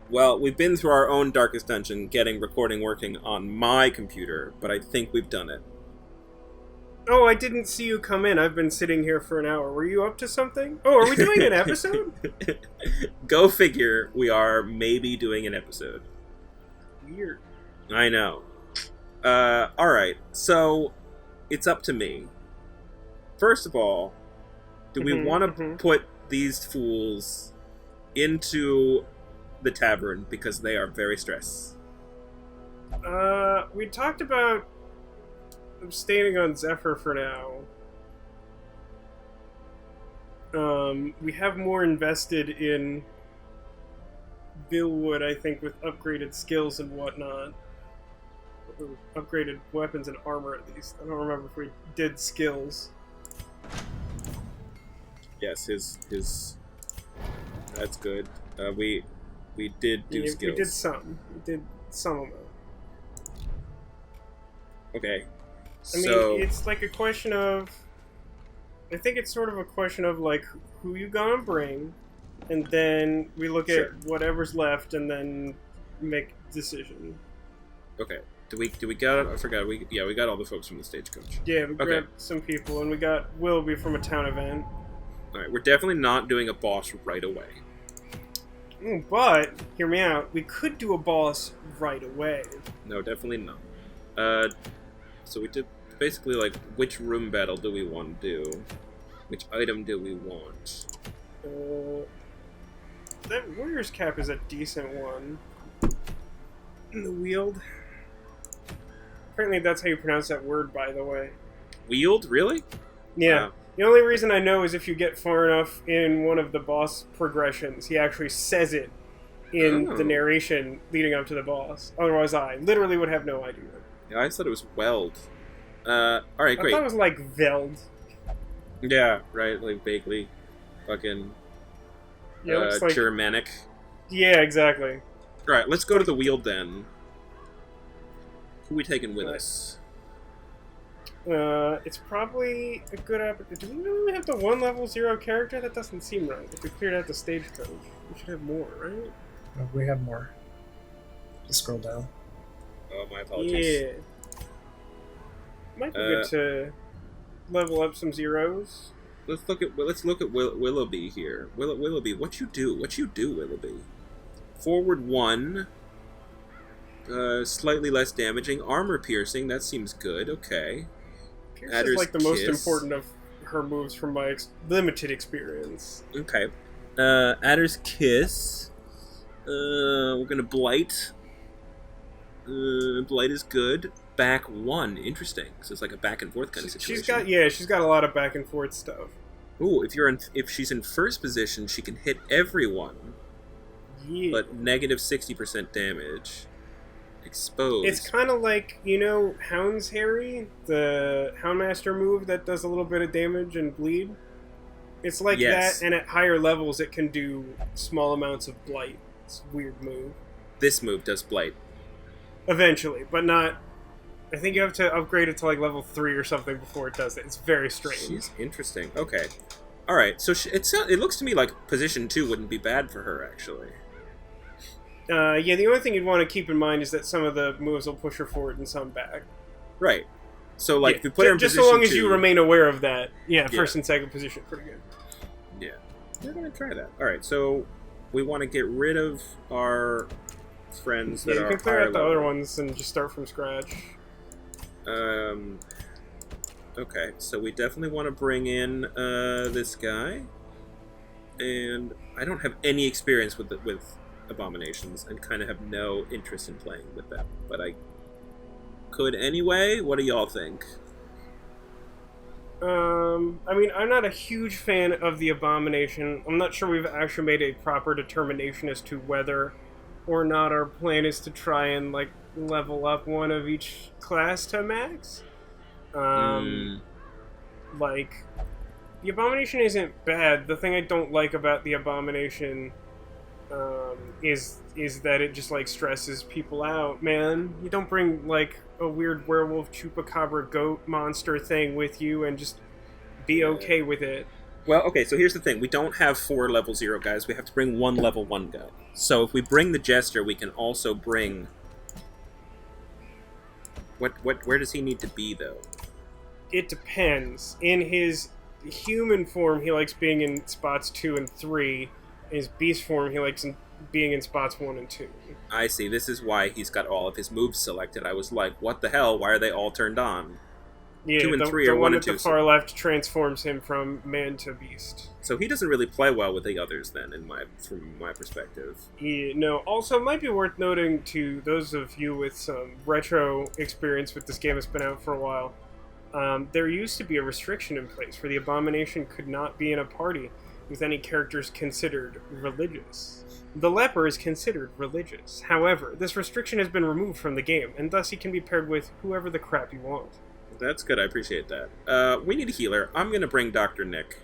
Well, we've been through our own darkest dungeon getting recording working on my computer, but I think we've done it. Oh, I didn't see you come in. I've been sitting here for an hour. Were you up to something? Oh, are we doing an episode? Go figure, we are maybe doing an episode. Weird. I know. Alright, so it's up to me. First of all, do we want to put these fools into the tavern because they are very stressed? We talked about abstaining on Zephyr for now. We have more invested in Billwood, I think, with upgraded skills and whatnot. Upgraded weapons and armor, at least. I don't remember if we did skills. Yes, his that's good. We did do skills. We did some. We did some of them. Okay. I mean, it's like a question of... I think it's sort of a question of, like, who you gonna bring, and then we look at whatever's left, and then make a decision. Okay. Do we get... I forgot. We got all the folks from the stagecoach. Yeah, we grabbed some people, and we got Willoughby from a town event. Alright, we're definitely not doing a boss right away. But, hear me out, we could do a boss right away. No, definitely not. So we did basically, like, which room battle do we want to do? Which item do we want? That Warrior's Cap is a decent one. The Weald. Apparently that's how you pronounce that word, by the way. Weald? Really? Yeah. The only reason I know is if you get far enough in one of the boss progressions, he actually says it in the narration leading up to the boss. Otherwise, I literally would have no idea. Yeah, I thought it was Weld. Alright, great. I thought it was like Veld. Yeah, right, like vaguely. Fucking... like, Germanic. Yeah, exactly. Alright, let's go to the Weald then. Who are we taking with us? It's probably a good opportunity. Do we really have the 1 level 0 character? That doesn't seem right. If we cleared out the stagecoach, we should have more, right? Oh, we have more. Just scroll down. Oh, my apologies. Yeah. Might be good to level up some zeros. Let's look at Willoughby here. Willoughby, what you do? What you do, Willoughby? Forward 1. Slightly less damaging. Armor piercing. That seems good. Okay. Pierce is like the most important of her moves from my limited experience. Okay. Adder's Kiss. We're gonna Blight. Blight is good. Back 1. Interesting. So it's like a back and forth kind of situation. She's got a lot of back and forth stuff. Ooh, if she's in first position, she can hit everyone. Yeah. But negative 60% damage. Exposed. It's kind of like, you know, Hound's Harry, the Houndmaster move that does a little bit of damage and bleed. It's like that, and at higher levels it can do small amounts of blight. It's a weird move. This move does blight. Eventually, but not... I think you have to upgrade it to like level 3 or something before it does it. It's very strange. She's interesting. Okay. Alright, so it looks to me like position 2 wouldn't be bad for her, actually. Yeah, the only thing you'd want to keep in mind is that some of the moves will push her forward and some back. Right. So, like, if we put her in just position 2... so long as you remain aware of that. Yeah, first and second position, pretty good. Yeah. We're going to try that. Alright, so we want to get rid of our friends that are higher level. You can clear out the other ones and just start from scratch. Okay, so we definitely want to bring in, this guy. And I don't have any experience with abominations and kind of have no interest in playing with them, but I could anyway. What do y'all think? I mean, I'm not a huge fan of the abomination. I'm not sure we've actually made a proper determination as to whether or not our plan is to try and, like, level up one of each class to max. Like, the abomination isn't bad. The thing I don't like about the abomination is that it just, like, stresses people out, man. You don't bring, like, a weird werewolf chupacabra goat monster thing with you and just be okay with it. Well, okay, so here's the thing. We don't have 4 level 0 guys. We have to bring 1 level 1 guy. So if we bring the Jester, we can also bring... Where does he need to be, though? It depends. In his human form, he likes being in spots 2 and 3. In his beast form, he likes being in spots 1 and 2. I see. This is why he's got all of his moves selected. I was like, what the hell? Why are they all turned on? Yeah, 2 and the, 3 the are 1 one and at 2. the far left transforms him from man to beast. So he doesn't really play well with the others, then, from my perspective. Yeah, no. Also, it might be worth noting to those of you with some retro experience with this game that's been out for a while, there used to be a restriction in place where the Abomination could not be in a party with any characters considered religious. The leper is considered religious. However, this restriction has been removed from the game, and thus he can be paired with whoever the crap you want. That's good, I appreciate that. We need a healer. I'm going to bring Dr. Nick.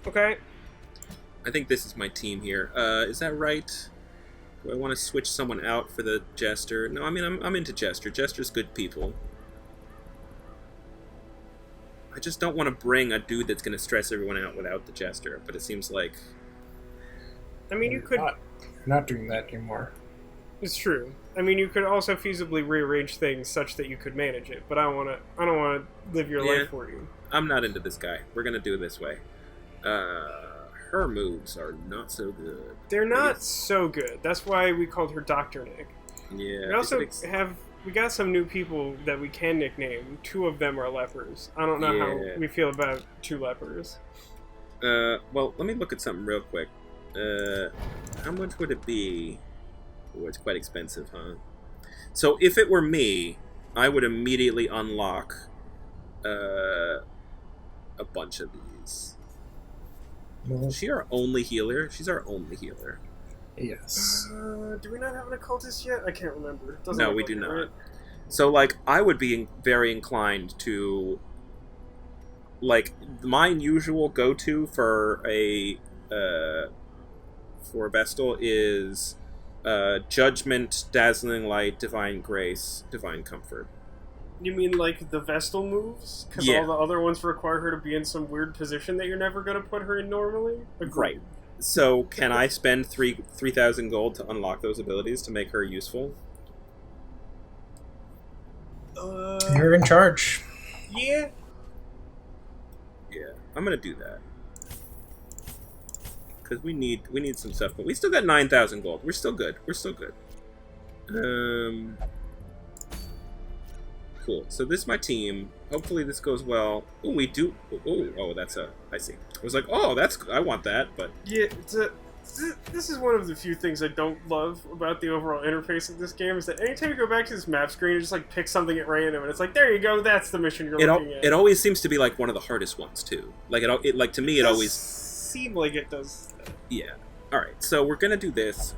Okay. I think this is my team here. Is that right? Do I want to switch someone out for the Jester? No, I mean, I'm into Jester. Jester's good people. I just don't want to bring a dude that's going to stress everyone out without the Jester, but it seems like... I mean, you could... You're not doing that anymore. It's true. I mean, you could also feasibly rearrange things such that you could manage it, but I don't want to live your life for you. I'm not into this guy. We're going to do it this way. Her moves are not so good. They're not so good. That's why we called her Dr. Nick. Yeah. We also we got some new people that we can nickname. 2 of them are lepers. I don't know how we feel about 2 lepers. Well, let me look at something real quick. How much would it be? Oh, it's quite expensive, huh? So if it were me, I would immediately unlock a bunch of these. Well, Is she our only healer? She's our only healer. yes. Do we not have an occultist yet? I can't remember. No, we do not. So, like, I would be very inclined to... Like, my usual go-to for a Vestal is Judgment, Dazzling Light, Divine Grace, Divine Comfort. You mean like the Vestal moves? Because all the other ones require her to be in some weird position that you're never going to put her in normally? Agreed. Right. So, can I spend 3,000 gold to unlock those abilities to make her useful? You're in charge. Yeah. Yeah, I'm gonna do that. Because we need some stuff, but we still got 9,000 gold. We're still good. We're still good. Cool. So this is my team. Hopefully this goes well. Oh, we do. Oh, that's a. I see. I was like, oh, that's. I want that, but Yeah, this is one of the few things I don't love about the overall interface of this game, is that anytime you go back to this map screen, you just like pick something at random, and it's like, there you go, that's the mission you're looking at. It always seems to be like one of the hardest ones too. Like it like to me, it always seems like it does. Yeah. All right. So we're gonna do this.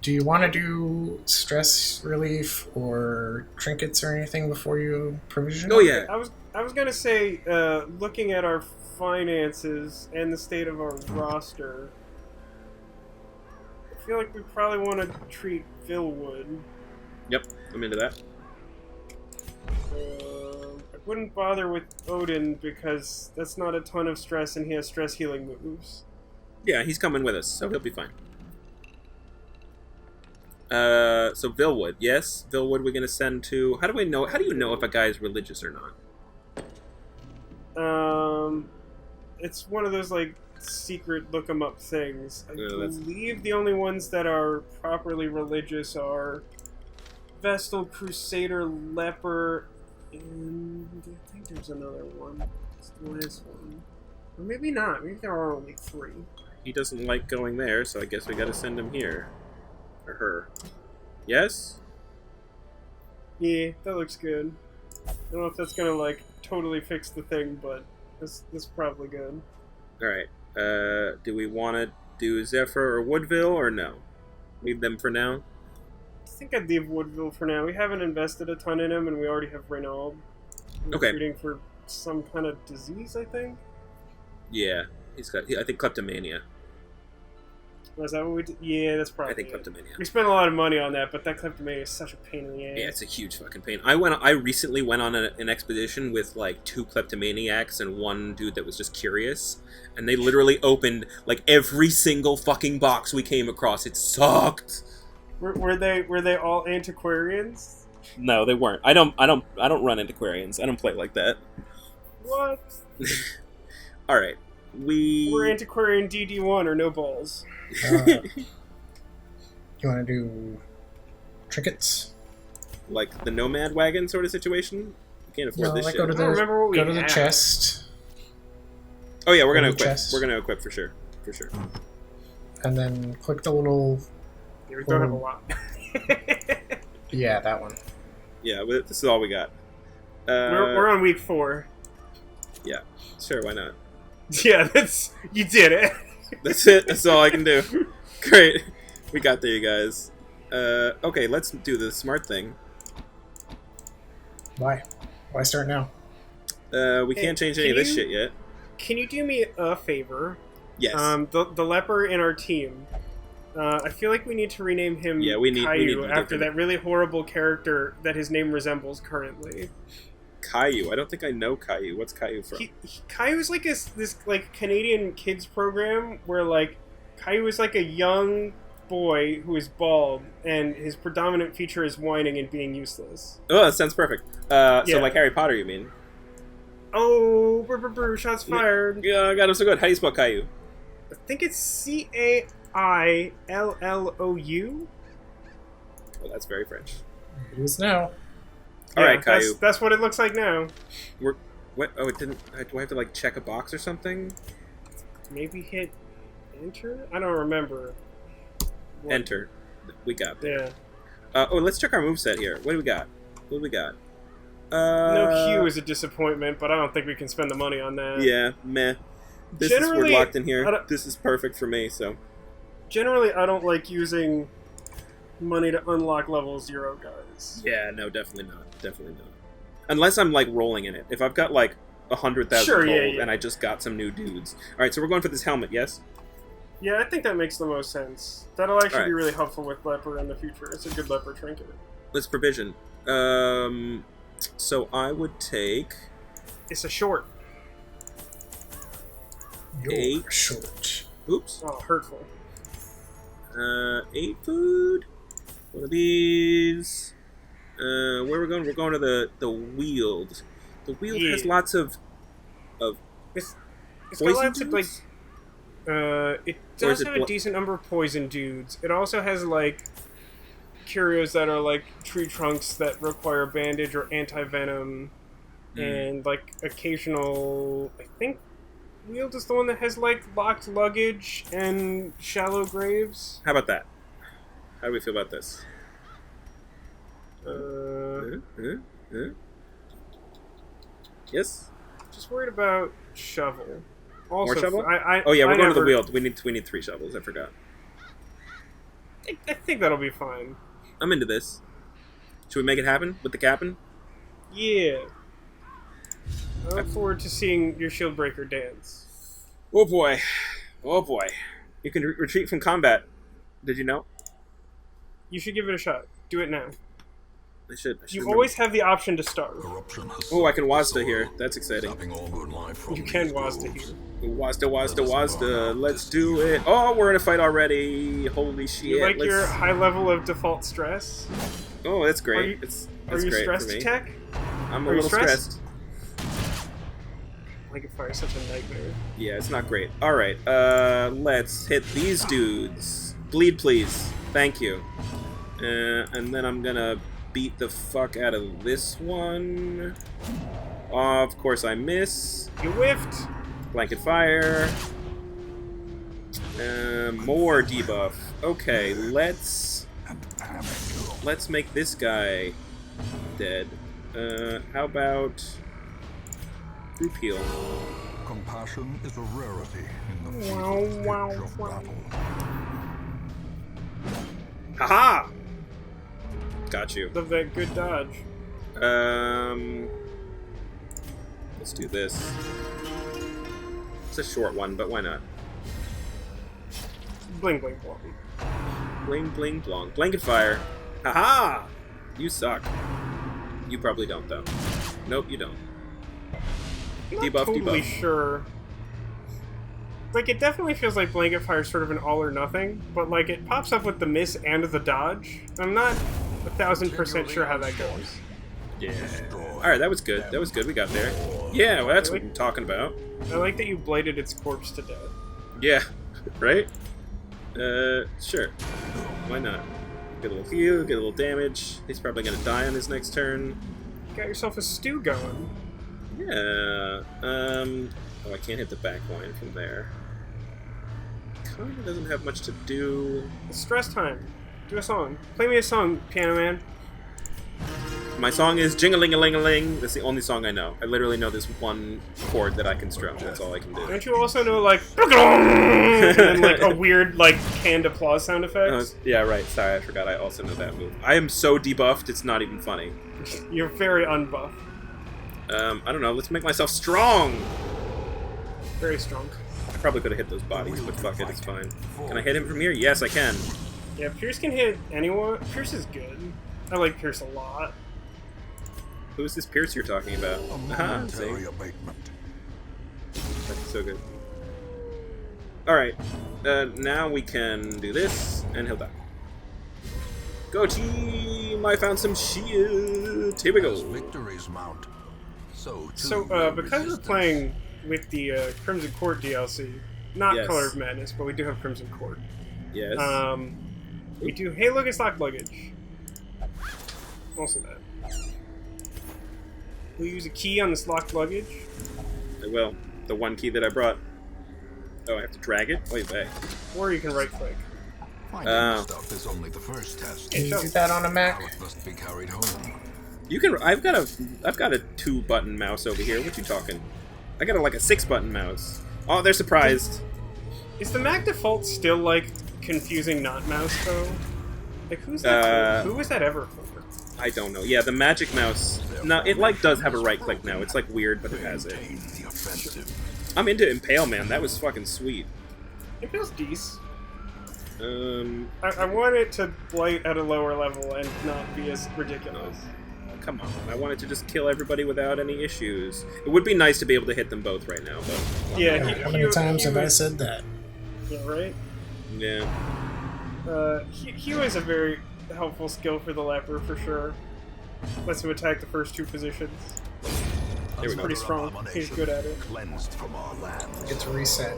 Do you want to do stress relief or trinkets or anything before you provision? Oh yeah. I was gonna say, looking at our finances and the state of our roster, I feel like we probably want to treat Villwood. Yep, I'm into that. I wouldn't bother with Odin because that's not a ton of stress, and he has stress healing moves. Yeah, he's coming with us, so he'll be fine. So Villwood, yes, Villwood. We're gonna send to. How do we know? How do you know if a guy is religious or not? It's one of those like secret look 'em up things. I Yeah, believe the only ones that are properly religious are Vestal, Crusader, Leper, and I think there's another one. It's the last one. Or maybe not. Maybe there are only 3. He doesn't like going there, so I guess we gotta send him here. Or her. Yes? Yeah, that looks good. I don't know if that's gonna like totally fix the thing, but this is probably good. Alright. Do we want to do Zephyr or Woodville, or no? Leave them for now? I think I'd leave Woodville for now. We haven't invested a ton in him, and we already have Renaud. We're Okay. treating for some kind of disease, I think. Yeah. He's got, I think, kleptomania. Was that what we did? Yeah, that's probably I think it. kleptomania. We spent a lot of money on that, but that kleptomania is such a pain in the ass. Yeah, it's a huge fucking pain. I recently went on an expedition with like 2 kleptomaniacs and 1 dude that was just curious, and they literally opened like every single fucking box we came across. It sucked. Were they all antiquarians? No, they weren't. I don't run antiquarians. I don't play like that. What? All right, We're antiquarian DD1 or no balls. You want to do trinkets? like the nomad wagon sort of situation. We can't afford this like shit. go to I don't remember what we go to the had. chest, Oh yeah, we're gonna Go to the equip. chest. We're gonna equip for sure. For sure. and then click the little. Yeah, we don't have a lot. Yeah, that one. Yeah, this is all we got. We're on week 4. Yeah, sure. Why not? Yeah, you did it. That's it. That's all I can do. Great. We got there, you guys. Okay, let's do the smart thing. Why? Why start now? We Hey, can't change any of can this you- shit yet. Can you do me a favor? Yes. The leper in our team. I feel like we need to rename him Yeah, we need Caillou to give after him- that really horrible character that his name resembles currently. Caillou. I don't think I know Caillou. What's Caillou from? Caillou's like this like Canadian kids program where like Caillou is like a young boy who is bald and his predominant feature is whining and being useless. Oh, that sounds perfect. So Yeah. like Harry Potter, you mean? Oh, brr, brr, brr, shots fired. Yeah, I got him so good. How do you spell Caillou? I think it's Caillou. Oh, that's very French. It is now. All right, that's- Caillou. That's what it looks like now. What? Oh, it didn't. Do I have to like check a box or something? Maybe hit enter? I don't remember. What- Enter. We got there. Yeah. Oh, let's check our moveset here. What do we got? What do we got? No Q is a disappointment, but I don't think we can spend the money on that. Yeah, meh. This is Generally, we're locked in I here. don't- This is perfect for me. So Generally, I don't like using money to unlock level 0 guys. yeah, no, definitely not. Definitely not. Unless I'm like rolling in it. If I've got like 100,000 Sure, gold yeah. and I just got some new dudes. All right, so we're going for this helmet. Yes. Yeah, I think that makes the most sense. That'll actually Alright. be really helpful with leper in the future. It's a good leper trinket. Let's provision. So I would take It's a short. You're 8. short. Oops. Oh, hurtful. 8 food. One of these. Where we're going? We're going to the Weald. The Weald has Yeah. lots of It's got poison lots of like. dudes? It Or is does it have a decent number of poison dudes. It also has like curios that are like tree trunks that require bandage or anti-venom, and like occasional. I think Weald is the one that has like locked luggage and shallow graves. How about that? How do we feel about this? Yes. Just worried about shovel. Also, More shovel? I Oh yeah, we're I going to the never- Weald. We need 3 shovels. I forgot. I think that'll be fine. I'm into this. Should we make it happen with the captain? Yeah. I look forward to seeing your shield breaker dance. Oh boy. Oh boy. You can retreat from combat. Did you know? You should give it a shot. Do it now. I should. You remember. always have the option to starve. Oh, I can Wazda here. That's exciting. You can Wazda here. Wazda. Let's do it. Oh, we're in a fight already. Holy shit. You like Let's- your high level of default stress? Oh, that's great. Are you- It's Are you great stressed, for me. Tech? I'm a Are you little stressed? stressed. Like fire is such a nightmare. Yeah, it's not great. Alright, let's hit these dudes. Bleed, please. Thank you. And then I'm gonna beat the fuck out of this one. Of course I miss. You whiffed. Blanket fire. More debuff. Okay, let's make this guy dead. How about group heal? Compassion is a rarity in the Wow, fiercest wow, pitch of wow. battle. Haha! Got you. Love that good dodge. Let's do this. It's a short one, but why not? Bling bling blong. Bling, bling, blong. Blanket fire. Haha! You suck. You probably don't, though. Nope, you don't. I'm not Debuff, totally debuff. sure. Like, it definitely feels like Blanket Fire is sort of an all or nothing, but, like, it pops up with the miss and the dodge. I'm not 1,000% sure how that goes. Yeah. Alright, that was good. That was good. We got there. Yeah, well, that's what I'm talking about. I like that you bladed its corpse to death. Yeah. Right? Sure. Why not? Get a little heal, get a little damage. He's probably gonna die on his next turn. Got yourself a stew going. Yeah. Oh, I can't hit the back line from there. Kinda doesn't have much to do. It's stress time. Do a song. Play me a song, Piano Man. My song is Jing-a-ling-a-ling-a-ling. That's the only song I know. I literally know this one chord that I can strum. That's all I can do. Don't you also know, like, and then, like, a weird, like, canned applause sound effect? Yeah, right. Sorry, I forgot I also know that move. I am so debuffed, it's not even funny. You're very unbuffed. I don't know. Let's make myself strong! Very strong. I probably could have hit those bodies, but fuck it, it's fine. Can I hit him from here? Yes, I can. Yeah, Pierce can hit anyone. Pierce is good. I like Pierce a lot. Who is this Pierce you're talking about? A Aha, see? momentary abatement. That's so good. Alright. Now we can do this, and he'll die. Go team! I found some shield! Here we As go! victories mount, so too So, will because we're resistance. playing with the Crimson Court DLC, not Yes. Color of Madness, but we do have Crimson Court. Yes. We do Hey Look, it's Locked Luggage. Also that. We use a key on this locked luggage. I will. The one key that I brought. Oh, I have to drag it? Wait. Or you can right click. Finding stuff is only the first test. Can you do that on a Now Mac? it must be carried home. You can. I've got a 2-button mouse over here. What you talking? I got a 6-button mouse. Oh, they're surprised. Is the Mac default still like confusing not mouse though? Like who's that for? Who was that ever for? I don't know. Yeah, the magic mouse. No, it does have a right click now. It's weird, but it has it. Maintain the offensive. I'm into Impale, man. That was fucking sweet. It feels decent. Um, I want it to blight at a lower level and not be as ridiculous. come on. I wanted to just kill everybody without any issues. It would be nice to be able to hit them both right now, but Yeah, How many times have I said that? Yeah, right? yeah. He was a very helpful skill for the leper for sure. Lets him attack the first 2 positions. Here we go. Pretty strong. He's good at it. Cleansed from our land. It's reset.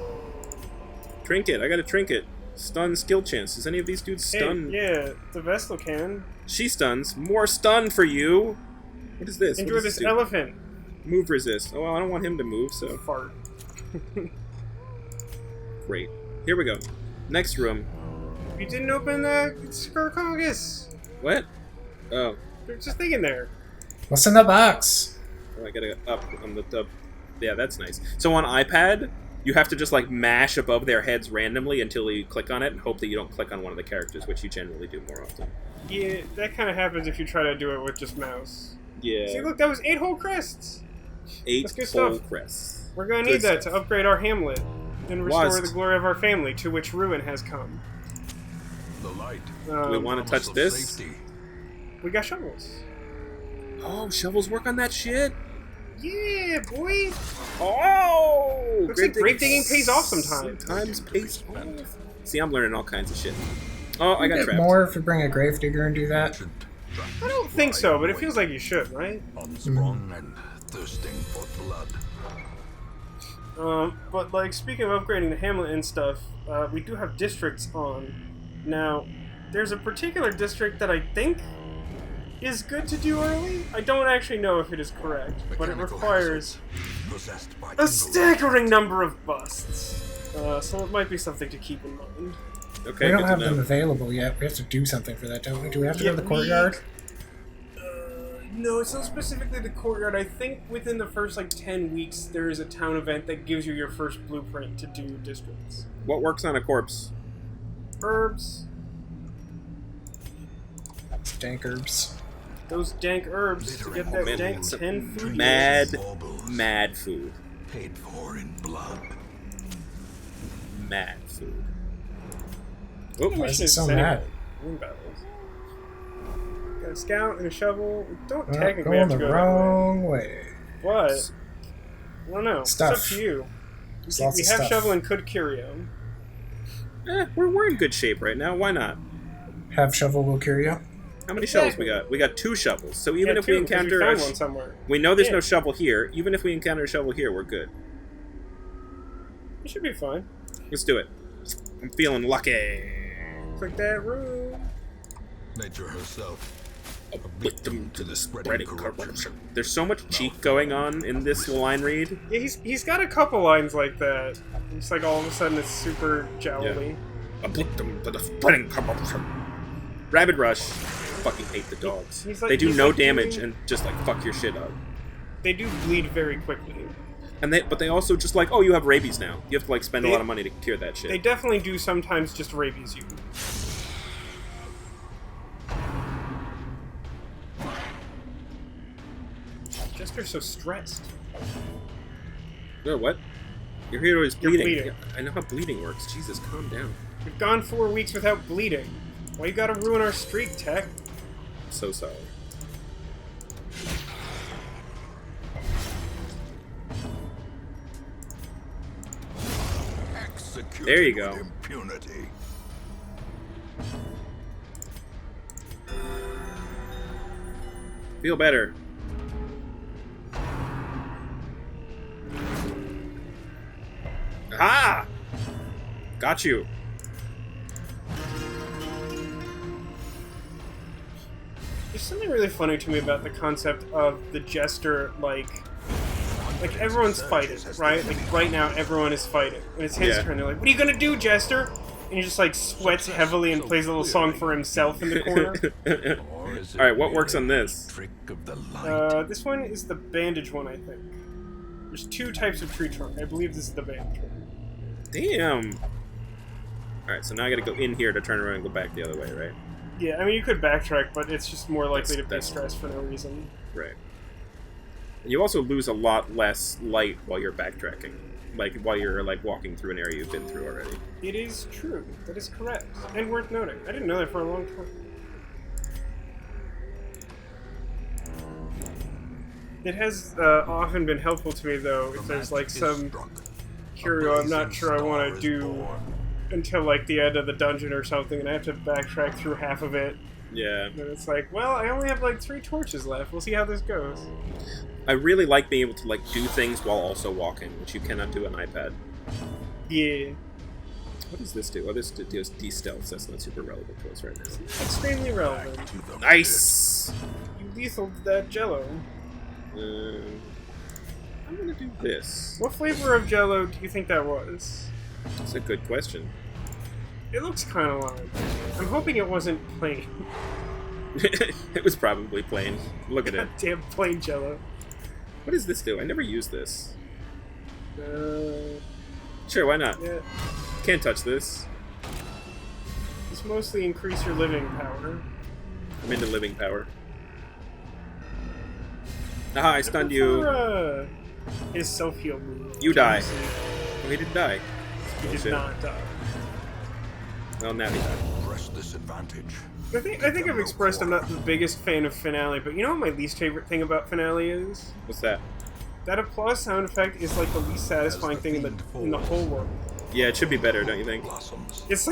Trinket. I got a trinket. Stun skill chance. Does any of these dudes stun? Hey, yeah, the Vestal can. She stuns. More stun for you. What is this? What Enjoy does this do? elephant. Move resist. Oh, well, I don't want him to move, so Fart. great. Here we go. Next room. You didn't open the Skurkogus. What? Oh. There's just thing in there. What's in the box? Oh, I gotta up on the dub. Yeah, that's nice. So on iPad, you have to just mash above their heads randomly until you click on it and hope that you don't click on one of the characters, which you generally do more often. Yeah, that kind of happens if you try to do it with just mouse. Yeah. See, look, that was 8 whole crests. 8 That's good full stuff. crests. We're gonna Good need that stuff. to upgrade our hamlet and restore Wast. the glory of our family, to which ruin has come. The light. Do we want to promise touch of this? safety. We got shovels. Oh, shovels work on that shit? Yeah, boy. Oh! Looks like grave digging pays off sometimes. Sometimes pays off. See, I'm learning all kinds of shit. Oh, I You got get trapped. more if you bring a gravedigger and do that. I don't think so, but it feels like you should, right? Unsprung and thirsting for blood. But like speaking of upgrading the hamlet and stuff, we do have districts on. Now, there's a particular district that I think is good to do early. I don't actually know if it is correct, but it Mechanical requires Possessed by a evil. staggering number of busts. So it might be something to keep in mind. Okay, We don't good have to them know. available yet. We have to do something for that, don't we? Do we have to Yeah, go to the courtyard? No, it's not specifically the courtyard. I think within the first 10 weeks there is a town event that gives you your first blueprint to do districts. What works on a corpse? Herbs. Dank herbs. Those dank herbs to get that dank 10 food. Mad, Baubles mad food. paid for in blood. Mad food. Oh, Why is he so mad? Moon battles. Got a scout and a shovel. We don't Well, technically have to going go the that way. wrong way. But I don't know. Stuff. It's up to you. There's We lots of have stuff. shovel and could curio. we're in good shape right now. Why not? Have shovel will carry you. How many shovels we got? We got 2 shovels. So even if we two, 'cause encounter we found one somewhere. we know there's Yeah. no shovel here. Even if we encounter a shovel here, we're good. It should be fine. Let's do it. I'm feeling lucky. Click that room. Nature herself. A victim to the spreading corruption. There's so much cheek going on in this line read. Yeah, he's got a couple lines like that. It's like all of a sudden it's super jowly. A victim to the spreading corruption. Rabid Rush. Fucking hate the dogs. He's like- they do he's no like damage doing- and just like fuck your shit up. They do bleed very quickly. And but they also just like, oh, you have rabies now. You have to like spend a lot of money to cure that shit. They definitely do sometimes just rabies you. Jester's so stressed. Oh, what? Your hero is bleeding. bleeding. Yeah, I know how bleeding works. Jesus, calm down. We've gone 4 weeks without bleeding. Why you gotta ruin our streak, Tech? So sorry. Executed There you go. with impunity. Feel better. Ah! Got you. There's something really funny to me about the concept of the Jester, like everyone's fighting, right? Like right now everyone is fighting. And it's his Yeah. turn. They're like, what are you gonna do, Jester? And he just like sweats heavily and plays a little song for himself in the corner. Or is it Alright, what works merely on a this? Trick of the light. This one is the bandage one, I think. There's 2 types of tree trunk. I believe this is the bandage one. Damn. Alright, so now I gotta go in here to turn around and go back the other way, right? Yeah, I mean you could backtrack, but it's just more likely to be That's- stressed for no reason. Right. And you also lose a lot less light while you're backtracking. Like, while you're, like, walking through an area you've been through already. It is true. That is correct. And worth noting. I didn't know that for a long time. It has often been helpful to me, though, if there's like some curio I'm not sure I want to do until like the end of the dungeon or something, and I have to backtrack through half of it. Yeah. And it's like, well, I only have like 3 torches left. We'll see how this goes. I really like being able to, like, do things while also walking, which you cannot do on iPad. Yeah. What does this do? Oh, this does de-stealth. That's not super relevant to us right now. Extremely relevant. Nice! You lethaled that jello. I'm gonna do this. What flavor of jello do you think that was? That's a good question. It looks kind of lime. I'm hoping it wasn't plain. It was probably plain. Look at it. Damn plain jello. What does this do? I never used this. Uh, Sure, why not? yeah. Can't touch this. It's mostly increase your living power. I'm into living power. Aha, I stunned you. For, his self-heal move. You die. Oh, he didn't die. He did Bullshit. not die. Well, now he died. Press this advantage. I think I've expressed I'm not the biggest fan of Finale, but you know what my least favorite thing about Finale is? What's that? That applause sound effect is like the least satisfying thing in the whole world. Yeah, it should be better, don't you think? Blossoms. It's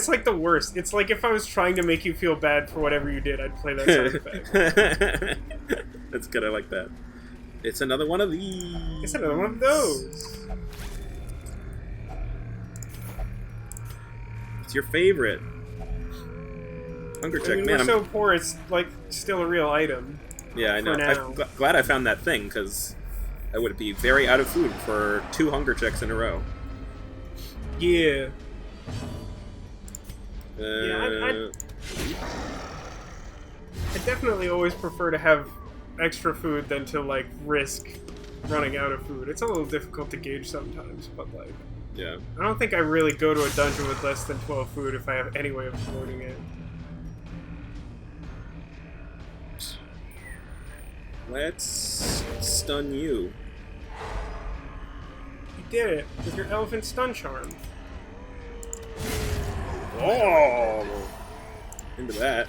like the worst. It's like if I was trying to make you feel bad for whatever you did, I'd play that sound effect. That's good, I like that. It's another one of these. It's another one of those. It's your favorite. Hunger I check, mean, man. we're so poor, it's like still a real item. Yeah, I know. for now. I'm glad I found that thing, because I would be very out of food for 2 hunger checks in a row. Yeah. Uh, I definitely always prefer to have extra food than to like risk running out of food. It's a little difficult to gauge sometimes, but like yeah. I don't think I really go to a dungeon with less than 12 food if I have any way of avoiding it. Let's stun you. You did it with your elephant stun charm. Oh, into that.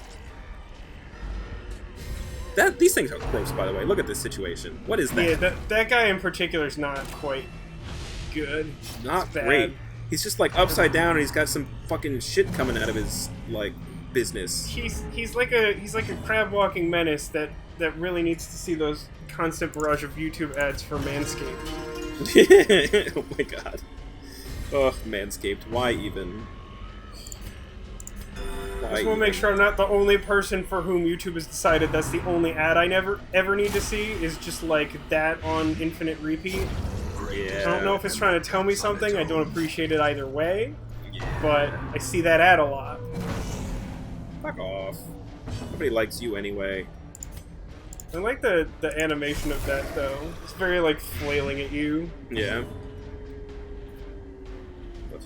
These things are gross, by the way. Look at this situation. What is that? Yeah, that guy in particular is not quite good. Not It's bad. great. He's just like upside down, and he's got some fucking shit coming out of his like business. He's like a crab walking menace that really needs to see those constant barrage of YouTube ads for Manscaped. Oh my god. Ugh, Manscaped. Why even? I just want to make sure I'm not the only person for whom YouTube has decided that's the only ad I never ever need to see is just like that on infinite repeat. Yeah. I don't know if it's trying to tell me something. I don't appreciate it either way, but I see that ad a lot. Fuck off. Nobody likes you anyway. I like the animation of that though. It's very like flailing at you. Yeah.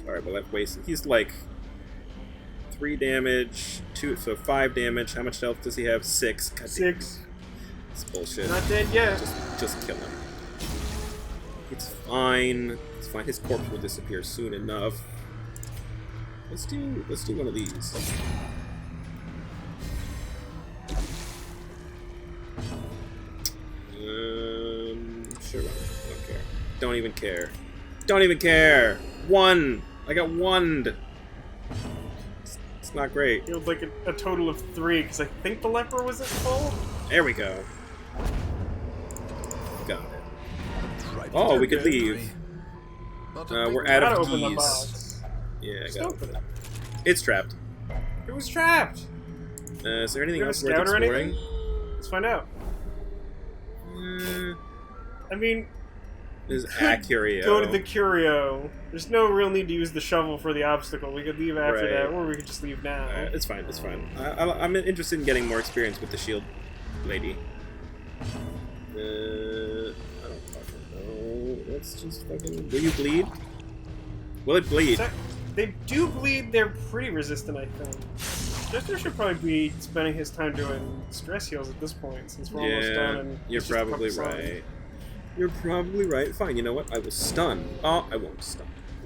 Alright, well that wasted. He's like 3 damage, 5 damage. How much health does he have? 6. God, 6. It's bullshit. Not dead yet. Just kill him. It's fine. It's fine. His corpse will disappear soon enough. Let's do one of these. Sure. Don't care. Don't even care. Don't even care. 1. I got 1'd. It's not great. It was like a total of 3 because I think the leper was at full. There we go. Got it. Oh, we could leave. We're out Gotta of open the keys. box. Yeah, I Just got open it. it. It's trapped. It was trapped. Is there anything You else have a worth scout or exploring? anything? Let's find out. I mean, There's could Acurio. go to the Curio. There's no real need to use the shovel for the obstacle. We could leave after Right. that, or we could just leave now. It's fine, it's fine. I'm interested in getting more experience with the shield lady. I don't fucking know. Let's just fucking... Will you bleed? Will it bleed? They do bleed. They're pretty resistant, I think. Jester should probably be spending his time doing stress heals at this point, since we're almost done. And You're it's just a couple probably songs. right. You're probably right. Fine, you know what? I will stun. Oh, I won't stun. I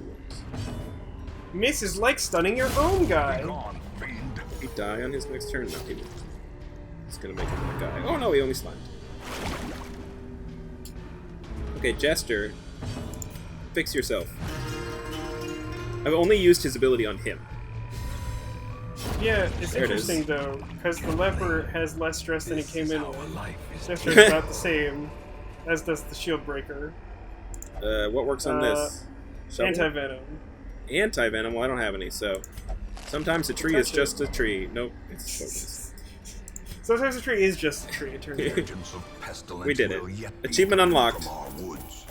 won't. Miss is like stunning your own guy. Gone, fiend. Will he die on his next turn? No, he won't. It's gonna make him a guy. Oh no, he only slimed. Okay, Jester. Fix yourself. I've only used his ability on him. Yeah, it's There it is. interesting though, because the leper has less stress than he came in with. Life is Jester's about the same, as does the shield breaker. What works on this? Shovel? Anti-venom. Anti-venom? Well, I don't have any, so... Sometimes a tree is Touch it. just a tree. Nope, it's focus. Sometimes a tree is just a tree, it turns out. agents of pestilence We did it. will yet be Achievement driven unlocked. from our woods.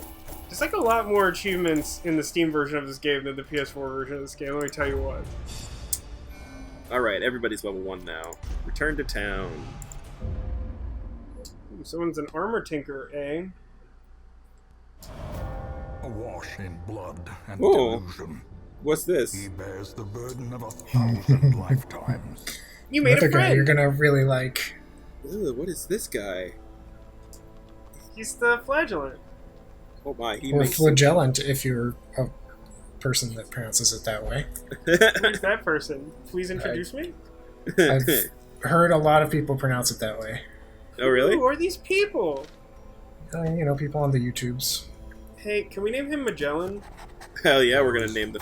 There's like a lot more achievements in the Steam version of this game than the PS4 version of this game, let me tell you what. Alright, everybody's level 1 now. Return to town. Ooh, someone's an armor tinker, eh? Awash in blood and Ooh. delusion. What's this? He bears the burden of 1,000 lifetimes. You made Another a guy friend! you're gonna really like. Ugh, what is this guy? He's the flagellant. Oh my, he Or makes... flagellant if you're a person that pronounces it that way. Who's that person? Please introduce me? I've heard a lot of people pronounce it that way. Oh, really? Who are these people? You know, people on the YouTubes. Hey, can we name him Magellan? Hell yeah, we're gonna name the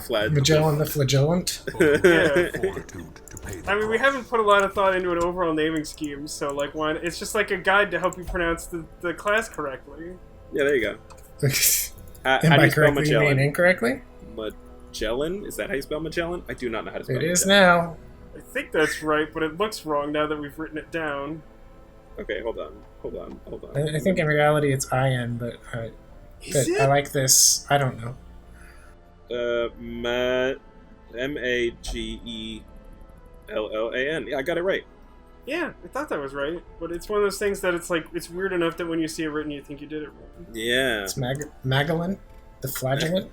flag. Magellan the Flagellant. Yeah. Fortitude to pay the I mean, we price. haven't put a lot of thought into an overall naming scheme, so like, why? It's just like a guide to help you pronounce the class correctly. Yeah, there you go. How Am do I you spell correctly Magellan? mean incorrectly? Magellan? Is that how you spell Magellan? I do not know how to spell It is Magellan. now. I think that's right, but it looks wrong now that we've written it down. Okay, hold on. I think in reality it's IN, but Is it? I like this. I don't know. Magellan. Yeah, I got it right. Yeah, I thought that was right, but it's one of those things that it's like, it's weird enough that when you see it written, you think you did it wrong. Yeah. It's Magellan the Flagellant.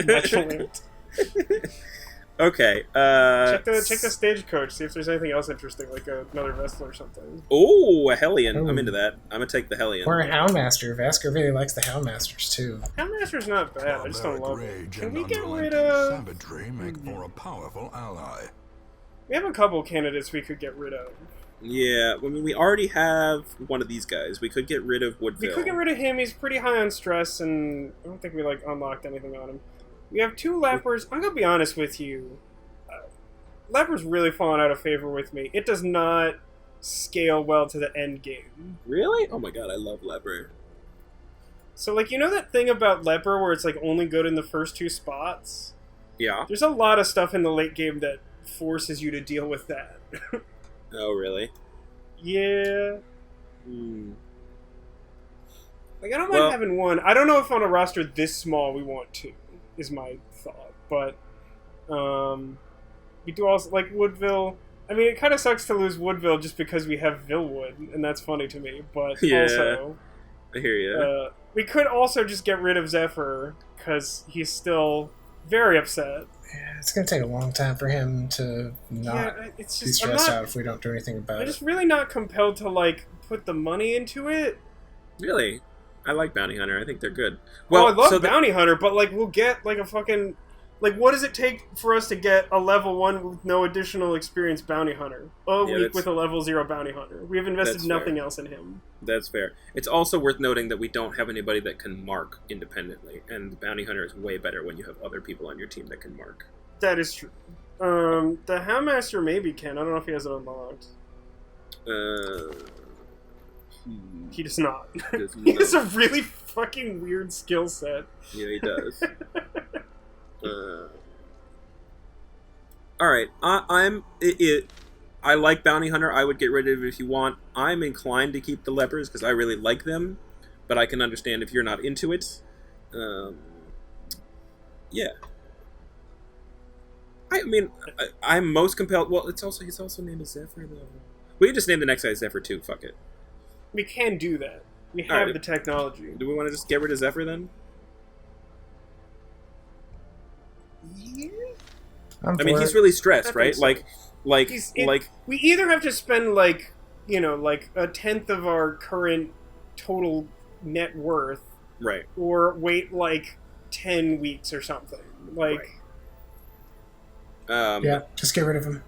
Magellan. Okay. Check the stagecoach. See if there's anything else interesting, like another vessel or something. Oh, a Hellion. Ooh. I'm into that. I'm gonna take the Hellion. Or a Houndmaster. Vasco really likes the Houndmasters too. Houndmaster's not bad. I just don't love it. Rage Can and we get rid unrelenting of? savagery make for a powerful ally. We have a couple candidates we could get rid of. Yeah, I mean, we already have one of these guys. We could get rid of Woodville. We could get rid of him. He's pretty high on stress, and I don't think we unlocked anything on him. We have 2 lepers. I'm gonna be honest with you. Leper's really fallen out of favor with me. It does not scale well to the end game. Really? Oh my god, I love Leper. So, like, you know that thing about Leper where it's, like, only good in the first 2 spots? Yeah. There's a lot of stuff in the late game that forces you to deal with that. Oh, really? Yeah. Hmm. Like, I don't mind having one. I don't know if on a roster this small we want 2, is my thought. But, we do also, like, Woodville. I mean, it kind of sucks to lose Woodville just because we have Villwood, and that's funny to me. But also, I hear you. we could also just get rid of Zephyr, because he's still very upset. Yeah, it's going to take a long time for him to not be stressed out if we don't do anything about it. I'm just really not compelled to, like, put the money into it. Really? I like Bounty Hunter. I think they're good. Well, I love Bounty Hunter, but, like, we'll get, like, a fucking... Like, what does it take for us to get a level 1 with no additional experience Bounty Hunter? A week with a level 0 Bounty Hunter. We have invested nothing else in him. That's fair. It's also worth noting that we don't have anybody that can mark independently, and the Bounty Hunter is way better when you have other people on your team that can mark. That is true. The Houndmaster maybe can. I don't know if he has it unlocked. He does not. He has a really fucking weird skill set. Yeah, he does. Alright, I like Bounty Hunter. I would get rid of it if you want. I'm inclined to keep the lepers because I really like them, but I can understand if you're not into it. Yeah. I mean, I'm most compelled. Well, he's also named as Zephyr though. We can just name the next guy Zephyr too. Fuck it. We can do that. We have the technology. Do we want to just get rid of Zephyr then? Yeah. I mean, he's really stressed, right? So. Like, we either have to spend like a tenth of our current total net worth, right, or wait like 10 weeks or something. Like, yeah, just get rid of him.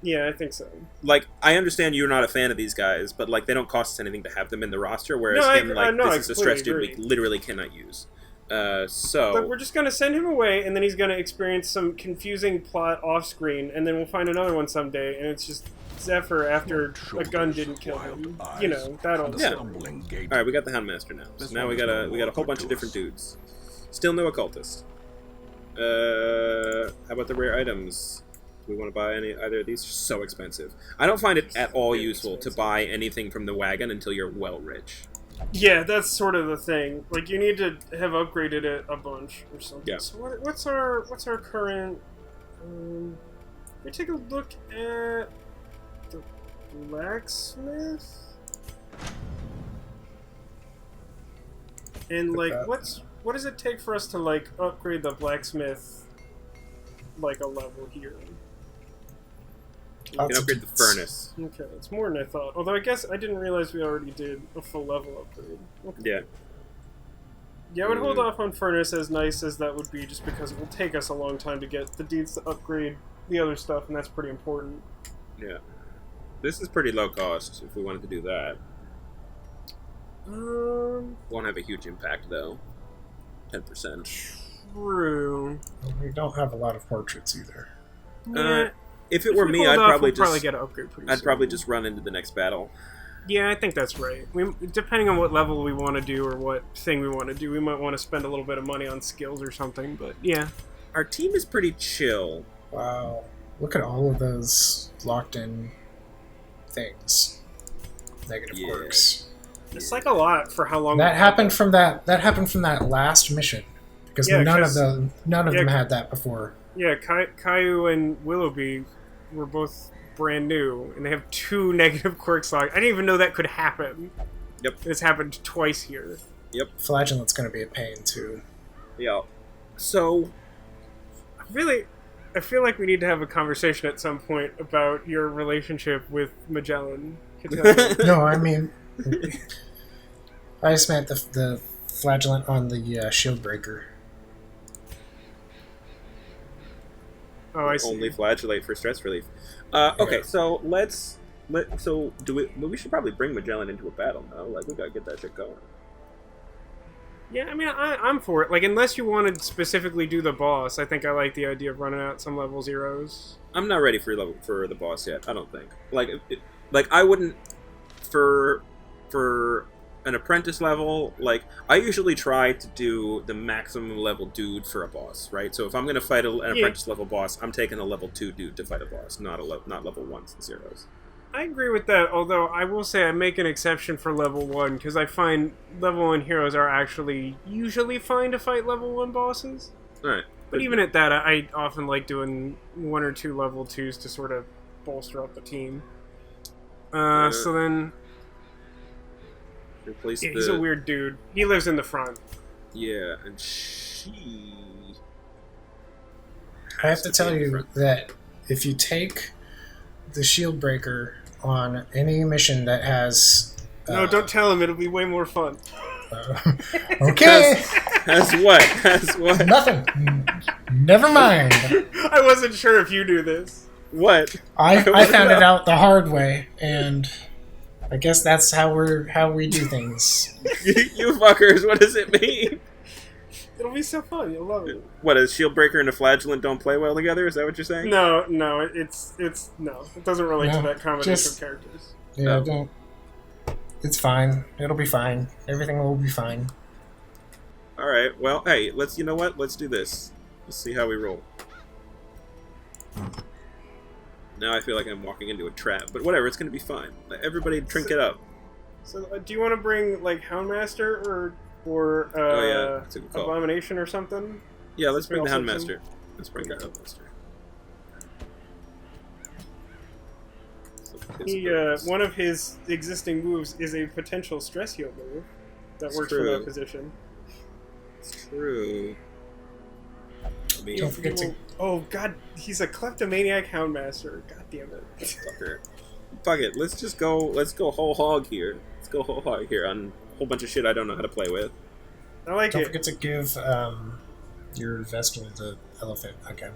Yeah, I think so. Like, I understand you're not a fan of these guys, but like, they don't cost us anything to have them in the roster. Whereas this is a stress dude we literally cannot use. Look, we're just gonna send him away, and then he's gonna experience some confusing plot off screen, and then we'll find another one someday, and it's just Zephyr after a gun didn't kill him. You know, that'll. Yeah. All right, we got the Houndmaster now. So now we got a whole bunch of different dudes. Still no occultist. How about the rare items? Do we want to buy either of these? They're so expensive. I don't find it at all useful to buy anything from the wagon until you're well rich. Yeah, that's sort of the thing. Like, you need to have upgraded it a bunch or something. Yeah. So what's our current? We take a look at the blacksmith, and like, what does it take for us to like upgrade the blacksmith like a level here? You can upgrade the furnace. Okay, it's more than I thought. Although I guess I didn't realize we already did a full level upgrade. Okay. Yeah. Yeah, I would hold off on furnace, as nice as that would be, just because it will take us a long time to get the deeds to upgrade the other stuff, and that's pretty important. Yeah. This is pretty low cost if we wanted to do that. Won't have a huge impact though. 10%. True. We don't have a lot of portraits either. Yeah. If it were me, I'd probably get an upgrade pretty soon. I'd probably just run into the next battle. Yeah, I think that's right. Depending on what level we want to do or what thing we want to do, we might want to spend a little bit of money on skills or something, but yeah. Our team is pretty chill. Wow. Look at all of those locked-in things. Negative quirks. It's like a lot for how long that happened from that last mission. Because none of them had that before. Yeah, Caillou and Willoughby were both brand new, and they have 2 negative quirks locked. I didn't even know that could happen. Yep. It's happened twice here. Yep. Flagellant's going to be a pain, too. Yeah. So... Really... I feel like we need to have a conversation at some point about your relationship with Magellan. No, I mean, I just meant the flagellant on the shield breaker. Oh, I see. Only flagellate for stress relief. Okay, Yeah. so we should probably bring Magellan into a battle now. Like, we gotta get that shit going. Yeah, I mean, I'm for it. Like, unless you want to specifically do the boss, I think I like the idea of running out some level zeros. I'm not ready for the boss yet. I don't think. Like I wouldn't for an apprentice level. Like, I usually try to do the maximum level dude for a boss, right? So if I'm gonna fight an apprentice level boss, I'm taking a level 2 dude to fight a boss, not level 1s and 0s. I agree with that, although I will say I make an exception for level 1, because I find level 1 heroes are actually usually fine to fight level 1 bosses. Alright. But even at that, I often like doing 1 or 2 level 2s to sort of bolster up the team. So then... Replace he's a weird dude. He lives in the front. Yeah, and she... I have to tell you that if you take the shield breaker on any mission that has... No, don't tell him. It'll be way more fun. Okay. Has what? Has what? Nothing. Never mind. I wasn't sure if you do this. What? I found it out the hard way, and I guess that's how we do things. You fuckers, what does it mean? It'll be so fun. You'll love it. What, a shield breaker and a flagellant don't play well together? Is that what you're saying? No, it's no. It doesn't relate to that combination of characters. Yeah, Oh. don't. It's fine. It'll be fine. Everything will be fine. Alright, well, hey, you know what? Let's do this. Let's see how we roll. Now I feel like I'm walking into a trap, but whatever, it's gonna be fine. Everybody drink it up. So, do you want to bring, like, Houndmaster or Oh yeah, that's a good call. Abomination or something? Yeah, let's bring the Also Houndmaster. Let's bring the Houndmaster. One of his existing moves is a potential stress heal move that It's works true. from that position. It's true. I mean, Don't forget to... Oh god, he's a kleptomaniac Houndmaster. God damn it. fucker. Fuck it, let's just go, let's go whole hog here. Let's go whole hog here on a whole bunch of shit I don't know how to play with. I like Don't it. forget to give your Vestal the elephant again.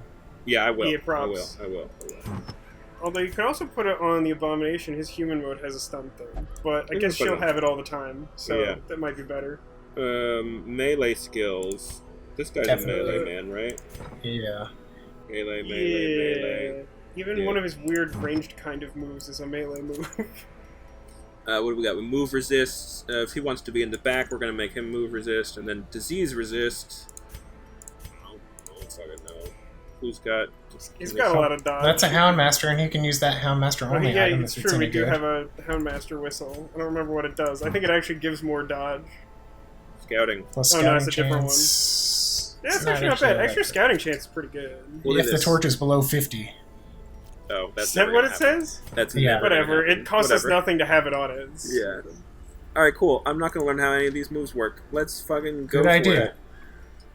Yeah, I will. Yeah, props. I will. Although you can also put it on the Abomination. His human mode has a stun thing. But I You guess can put she'll it- have it all the time. So Yeah. that might be better. Melee skills. This guy's Definitely. a melee man, right? Yeah. Melee. Even Yeah. one of his weird ranged kind of moves is a melee move. What do we got? We move resist. If he wants to be in the back, we're gonna make him move resist, and then disease resist. I don't fucking know. Who's got? He's got a lot of dodge. That's a Houndmaster, and he can use that Houndmaster only yeah, item it's if it's true. We any do good. have a Houndmaster whistle. I don't remember what it does. I think it actually gives more dodge. Scouting. Plus Oh, scouting no, it's a different one. chance. Yeah, it's It's actually not bad. that Extra bad. scouting chance is pretty good. What If is the this? torch is below 50. Oh, that's Is that never what gonna it happen. says? That's Yeah. never gonna Whatever. happen. It costs us Whatever. nothing to have it on it. Yeah. All right, cool. I'm not gonna learn how any of these moves work. Let's fucking go Good for idea. it.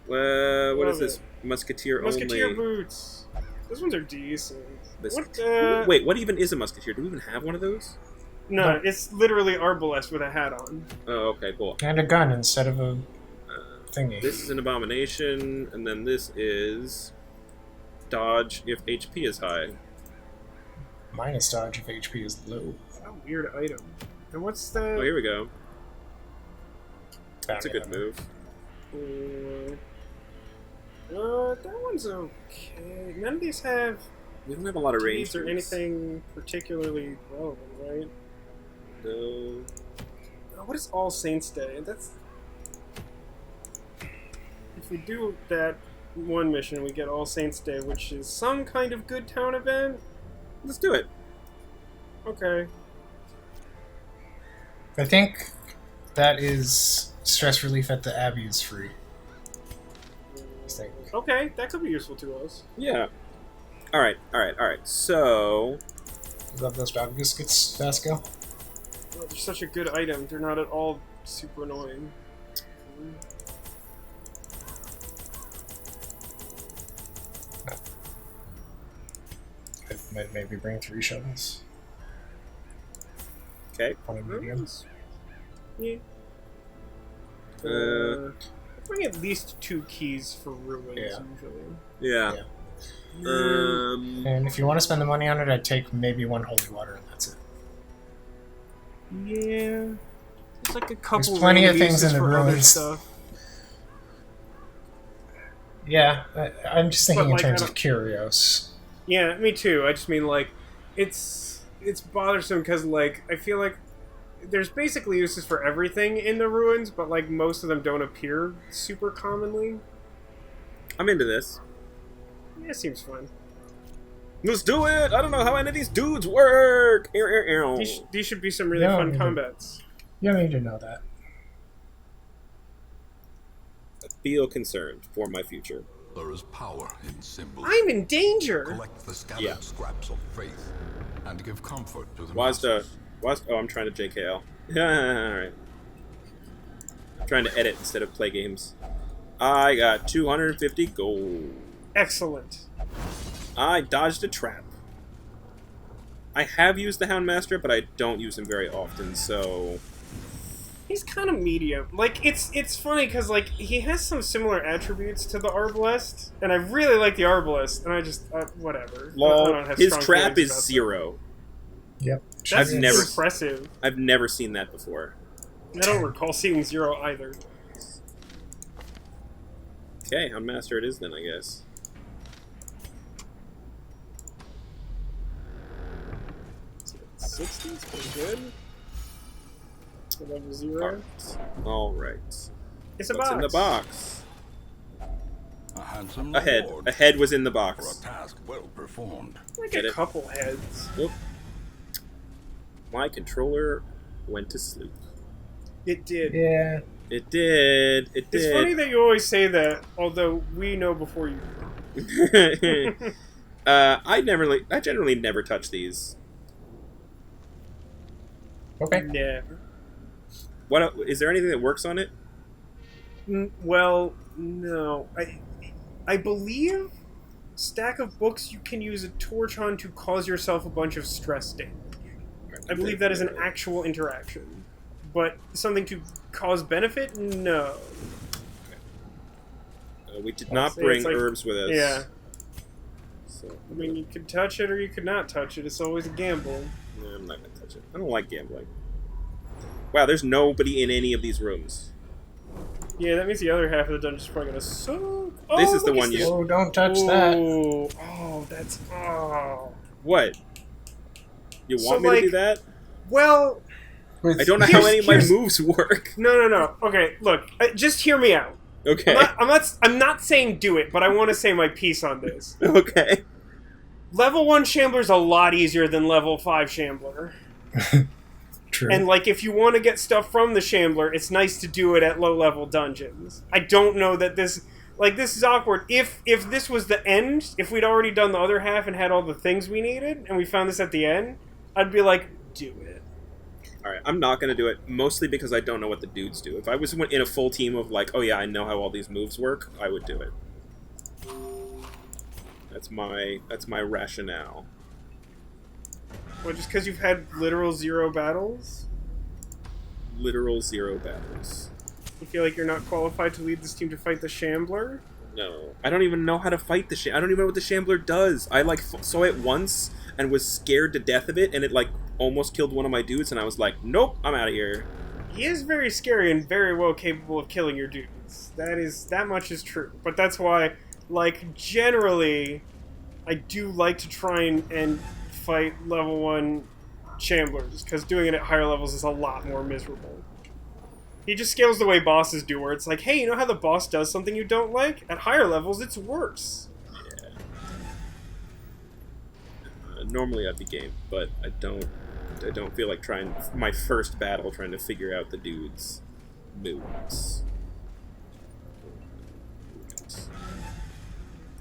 What is Love this? it. Musketeer Musketeer only. boots. Those ones are decent. This- What? Wait, what even is a musketeer? Do we even have one of those? No, it's literally Arbalest with a hat on. Oh, okay, cool. And a gun instead of a thingy. This is an abomination, and then this is dodge if HP is high. Minus dodge if HP is low. What a weird item. And what's the... Oh, here we go. That's a Bounty good item. move. That one's okay. None of these have We don't have a lot of range range or anything particularly relevant, right? No. What is All Saints Day? That's... If we do that one mission, we get All Saints Day, which is some kind of good town event? Let's do it. Okay. I think that is stress relief at the Abbey is free. I think. Okay, that could be useful to us. Yeah. All right. So, Love those dog biscuits, Vasco. Oh, they're such a good item. They're not at all super annoying. Maybe bring 3 shovels. Okay. On a medium. Yeah. Bring at least 2 keys for ruins usually. Yeah. And if you want to spend the money on it, I'd take maybe 1 holy water, and that's it. Yeah. There's like a couple. There's plenty of things in the for other ruins. stuff. Yeah, I'm just thinking in like, terms of curios. Yeah, me too. I just mean like, it's bothersome because like I feel like there's basically uses for everything in the ruins, but like most of them don't appear super commonly. I'm into this. Yeah, seems fun. Let's do it! I don't know how any of these dudes work! These should be some really fun combats. You don't need to know that. I feel concerned for my future. There is power in symbols. I'm in danger! Collect the scattered scraps of faith and give comfort to the Oh, I'm trying to JKL. Yeah, alright. I'm trying to edit instead of play games. I got 250 gold. Excellent. I dodged a trap. I have used the Houndmaster, but I don't use him very often, so... He's kind of medium. Like, it's funny because, like, he has some similar attributes to the Arbalest, and I really like the Arbalest, and I just, whatever. Lol, I don't have his strong trap feelings is about 0. Yep. That's never- impressive. I've never seen that before. I don't recall seeing 0 either. Okay, Houndmaster it is then, I guess. So 60 is pretty good. So level 0. Alright. It's a What's box. in the box? A handsome A head. reward A head was in the for box. a task well performed. Like Get a it. couple heads. Oop. My controller went to sleep. It did. Yeah. It did. It did. It's funny that you always say that, although we know before you. I generally never touch these. Okay. Never. What is there anything that works on it? Well, no. I believe stack of books you can use a torch on to cause yourself a bunch of stress damage. I believe that is an actual interaction. But something to cause benefit? No. We did I'll not say bring it's like- herbs with us. Yeah. So, I mean, you could touch it or you could not touch it. It's always a gamble. no, I'm not going to touch it. I don't like gambling. Wow, there's nobody in any of these rooms. Yeah, that means the other half of the dungeon's probably gonna suck. Oh, This is the look, one it's you- Oh, don't touch that. Oh, that's... Oh. What? You So, want me to do like- that? Well... I don't know how Here's- any of my here's- moves work. No. Okay, look. Just hear me out. Okay. I'm not saying do it, but I want to say my piece on this. Okay. Level 1 Shambler's a lot easier than level 5 Shambler. True. And, like, if you want to get stuff from the Shambler, it's nice to do it at low-level dungeons. I don't know that this... Like, this is awkward. If this was the end, if we'd already done the other half and had all the things we needed, and we found this at the end, I'd be like, do it. Alright, I'm not going to do it, mostly because I don't know what the dudes do. If I was in a full team of, like, oh yeah, I know how all these moves work, I would do it. That's my rationale. Well, just because you've had literal 0 battles? Literal 0 battles. You feel like you're not qualified to lead this team to fight the Shambler? No. I don't even know how to fight the Shambler. I don't even know what the Shambler does. I, like, saw it once and was scared to death of it, and it, like, almost killed one of my dudes, and I was like, nope, I'm out of here. He is very scary and very well capable of killing your dudes. That much is true. But that's why, like, generally, I do like to try and fight level 1 Shamblers, because doing it at higher levels is a lot more miserable. He just scales the way bosses do, where it's like, hey, you know how the boss does something you don't like? At higher levels, it's worse. Yeah. Normally I'd be game, but I don't feel like trying my first battle trying to figure out the dude's moves.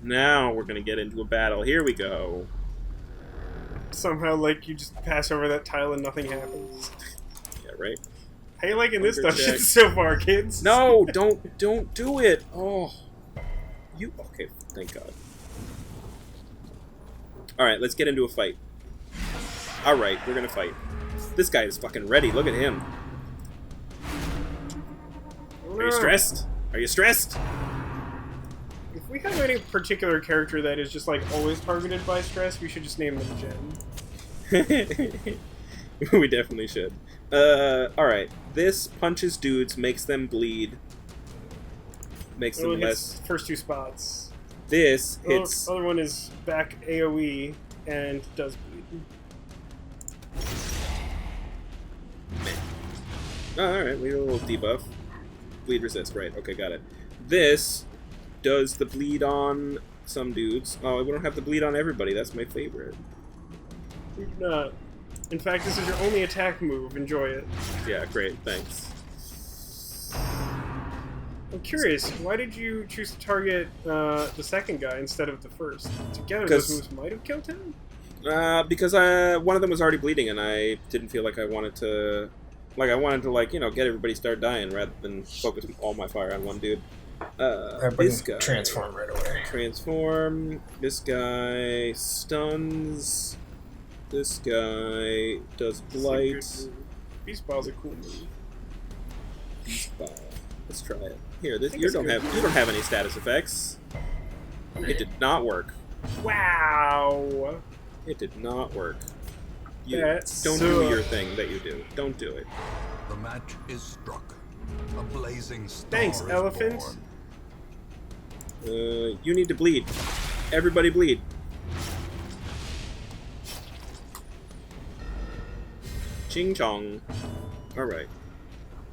Now we're gonna get into a battle. Here we go. Somehow, like, you just pass over that tile and nothing happens. Yeah, right. How you liking this Hunger dungeon check. so far, kids? No, don't do it. Oh, you okay? Thank God. Alright, let's get into a fight. Alright, we're gonna fight. This guy is fucking ready. Look at him. Are you stressed? Are you stressed? If we have any particular character that is just like always targeted by stress, we should just name them Jen. We definitely should. Alright. This punches dudes, makes them bleed. Makes them less... First two spots. This hits... Other one is back AoE and does bleed. Oh, alright, we get a little debuff. Bleed resist, right. Okay, got it. This does the bleed on some dudes. Oh, we don't have the bleed on everybody. That's my favorite. We do not. In fact, this is your only attack move. Enjoy it. Yeah, great. Thanks. I'm curious, why did you choose to target the second guy instead of the first? Together, those moves might have killed him? Because one of them was already bleeding, and I didn't feel like I wanted to... Like, I wanted to, like, you know, get everybody start dying rather than focus all my fire on one dude. This guy... Transform right away. Transform. This guy stuns. This guy does blight. Beast Ball's a cool move. Beast Ball. Let's try it. Here, you don't have any status effects. It did not work. Wow. It did not work. You That's don't do your thing that you do. Don't do it. The match is struck. A blazing star Thanks, is elephant. born. You need to bleed. Everybody bleed. Ching chong. Alright.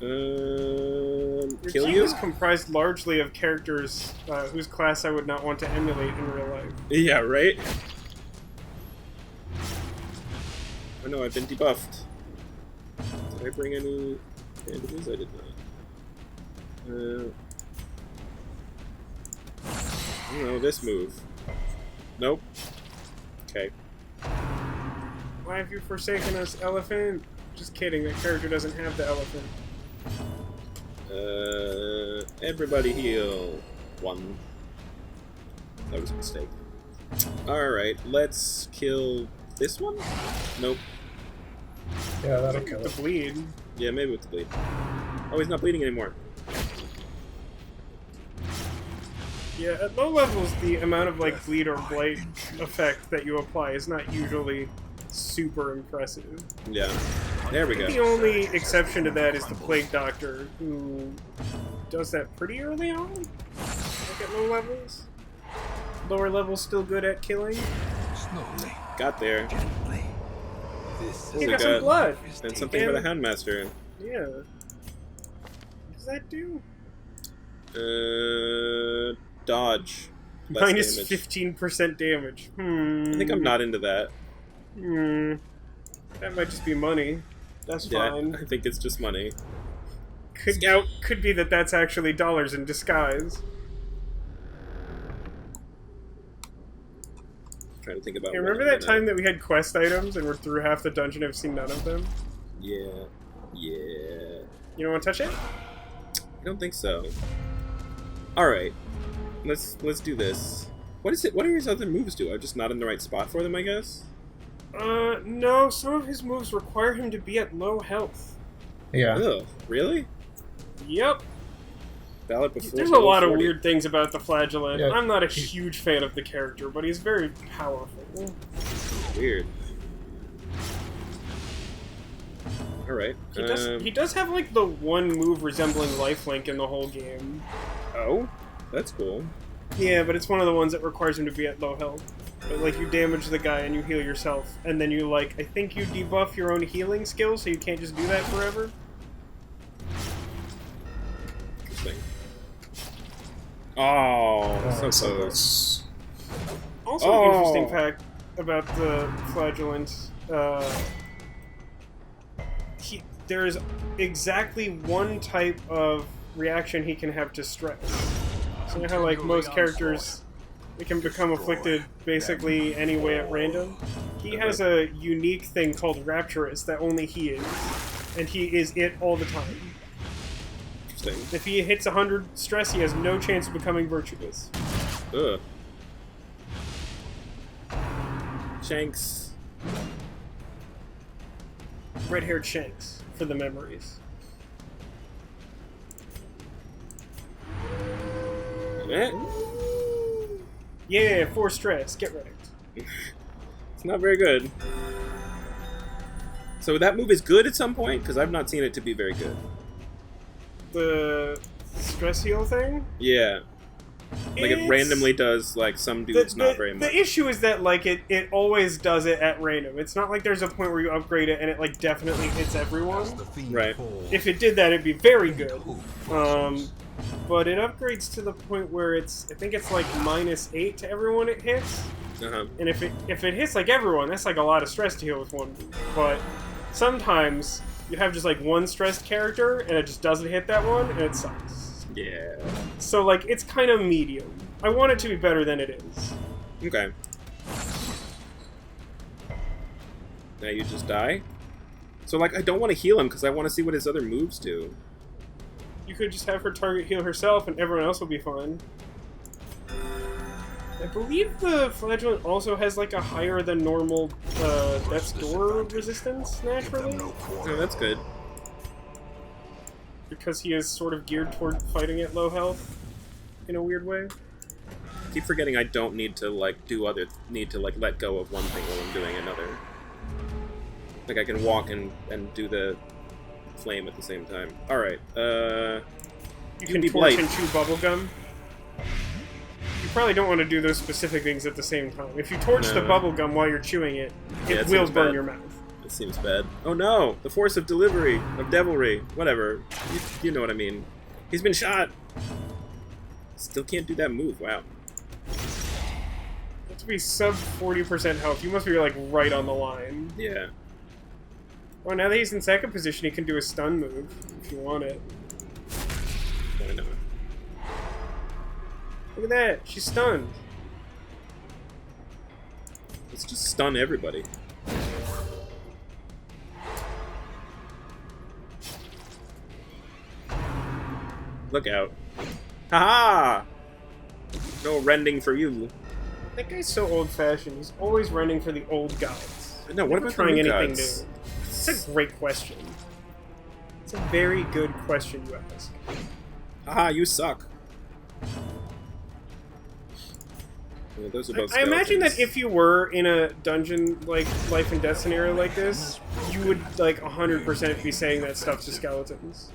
Your Kill team you? is comprised largely of characters whose class I would not want to emulate in real life. Yeah, right? Oh no, I've been debuffed. Did I bring any bandages? I did not. No, this move. Nope. Okay. Why have you forsaken us, elephant? Just kidding, that character doesn't have the elephant. Everybody heal. One. That was a mistake. Alright, let's kill this one? Nope. Yeah, that'll kill The it. bleed. Yeah, maybe with the bleed. Oh, he's not bleeding anymore. Yeah, at low levels, the amount of like bleed or blight effect that you apply is not usually super impressive. Yeah. There we The go. only exception to that is the Plague Doctor, who does that pretty early on, like at low levels. Lower levels still good at killing. Slowly, Got there. gently. This He Oh, got we some got- blood. And something for the Houndmaster. Yeah. What does that do? Dodge. Less Minus damage. 15% damage. I think I'm not into that. That might just be money. That's Yeah, fine. I think it's just money. Could be that that's actually dollars in disguise. Trying to think about. Hey, what remember I'm that gonna- time that we had quest items and we're through half the dungeon and have seen none of them? Yeah. You don't want to touch it? I don't think so. All right. Let's do this. What is it? What do his other moves do? I'm just not in the right spot for them, I guess. No. Some of his moves require him to be at low health. Yeah. Ugh, really? Yep. Valid before. There's a lot of 40. weird things about the Flagellant. Yeah. I'm not a huge fan of the character, but he's very powerful. Weird. All right. He does have like the one move resembling lifelink in the whole game. Oh, that's cool. Yeah, but it's one of the ones that requires him to be at low health. But, like, you damage the guy and you heal yourself, and then you, like, I think you debuff your own healing skill, so you can't just do that forever. Interesting. Oh, so So close. Also, Oh. interesting fact about the Flagellant, there is exactly one type of reaction he can have to stress. So you know how, like, most characters, they can become afflicted basically any way at random? He has a unique thing called Rapturous that only he is. And he is it all the time. Interesting. If he hits 100 stress, he has no chance of becoming virtuous. Ugh. Shanks. Red-haired Shanks for the memories. Eh? Yeah, 4 stress. Get wrecked. It's not very good. So that move is good at some point? Because I've not seen it to be very good. The stress heal thing? Yeah. Like, it randomly does, like, some dudes not very much. The issue is that, like, it always does it at random. It's not like there's a point where you upgrade it and it, like, definitely hits everyone. Right. If it did that, it'd be very good. But it upgrades to the point where it's, I think it's, like, -8 to everyone it hits. Uh-huh. And if it hits, like, everyone, that's, like, a lot of stress to heal with one move. But sometimes you have just, like, one stressed character and it just doesn't hit that one and it sucks. Yeah. So, like, it's kind of medium. I want it to be better than it is. Okay. Now you just die? So, like, I don't want to heal him because I want to see what his other moves do. You could just have her target heal herself and everyone else will be fine. I believe the Flagellant also has, like, a higher than normal Death's Door resistance, naturally. Oh, that's good. Because he is sort of geared toward fighting at low health, in a weird way. I keep forgetting I don't need to, like, need to, like, let go of one thing while I'm doing another. Like, I can walk and do the flame at the same time. Alright, You can torch and chew bubblegum. You probably don't want to do those specific things at the same time. If you torch the bubblegum while you're chewing it, it will burn your mouth. It seems bad. Oh no! The force of delivery, of devilry, whatever. You know what I mean. He's been shot! Still can't do that move, wow. To be sub 40% health, you must be, like, right on the line. Yeah. Well, now that he's in second position, he can do a stun move, if you want it. Why not? Look at that, she's stunned. Let's just stun everybody. Look out. Haha! No rending for you. That guy's so old-fashioned. He's always running for the old gods. No, what Never about trying the new anything gods? new? It's a great question. It's a very good question you ask. Haha, you suck. Well, those are both I imagine skeletons. that if you were in a dungeon, like, life and death scenario like this, you would, like, 100% be saying that stuff to skeletons.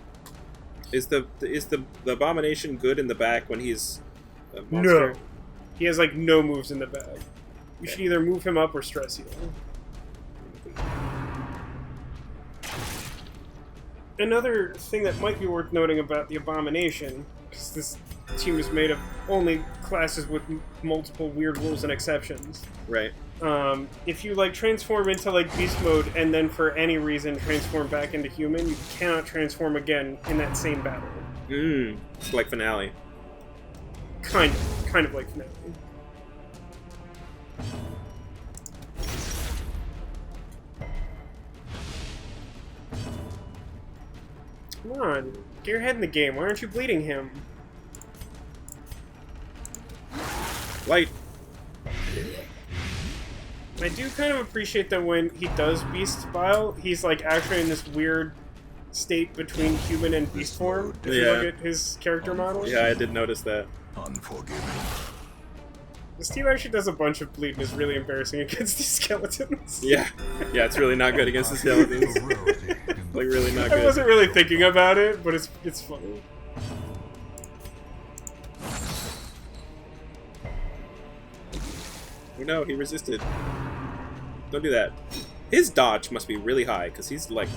Is the abomination good in the back when he's a monster? No. He has, like, no moves in the bag. You should either move him up or stress heal. Another thing that might be worth noting about the Abomination, because this team is made of only classes with multiple weird rules and exceptions. Right. If you, like, transform into, like, beast mode and then for any reason transform back into human, you cannot transform again in that same battle. It's like finale. Kind of like Finale. Come on, get your head in the game. Why aren't you bleeding him? Light. I do kind of appreciate that when he does beast bile, he's like actually in this weird state between human and beast form. If you look at his character model. Yeah, I did notice that. Unforgiving. This team actually does a bunch of bleed and is really embarrassing against these skeletons. Yeah. Yeah, it's really not good against the skeletons. Like, really not good. I wasn't really thinking about it, but it's funny. Oh no, he resisted. Don't do that. His dodge must be really high, because he's, like,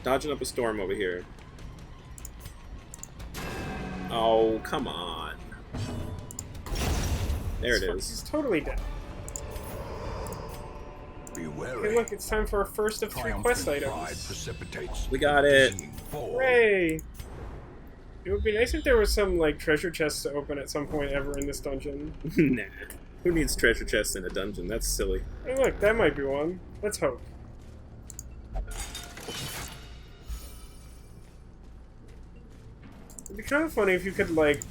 dodging up a storm over here. Oh, come on. There it is. He's totally dead. Be wary. Hey, look, it's time for our first of 3 quest Triumphant pride items. precipitates We got it. unseen fall. Hooray! It would be nice if there was some, like, treasure chests to open at some point ever in this dungeon. Nah. Who needs treasure chests in a dungeon? That's silly. Hey, look, that might be one. Let's hope. It'd be kind of funny if you could, like,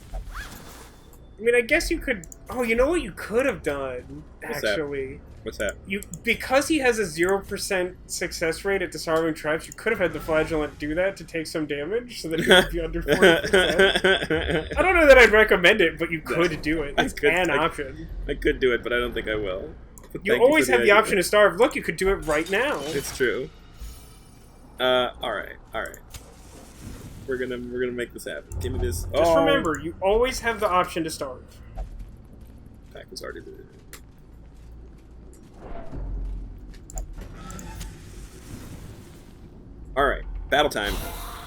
I mean, I guess you could... Oh, you know what you could have done, What's that? actually? What's that? Because he has a 0% success rate at disarming traps, you could have had the Flagellant do that to take some damage, so that he would be under 40%. I don't know that I'd recommend it, but you could do it. It's an option. I could do it, but I don't think I will. You always have the option to starve. Look, you could do it right now. It's true. Alright. We're gonna make this happen. Give me this. Just remember, you always have the option to starve. Pack was already there. Alright, battle time.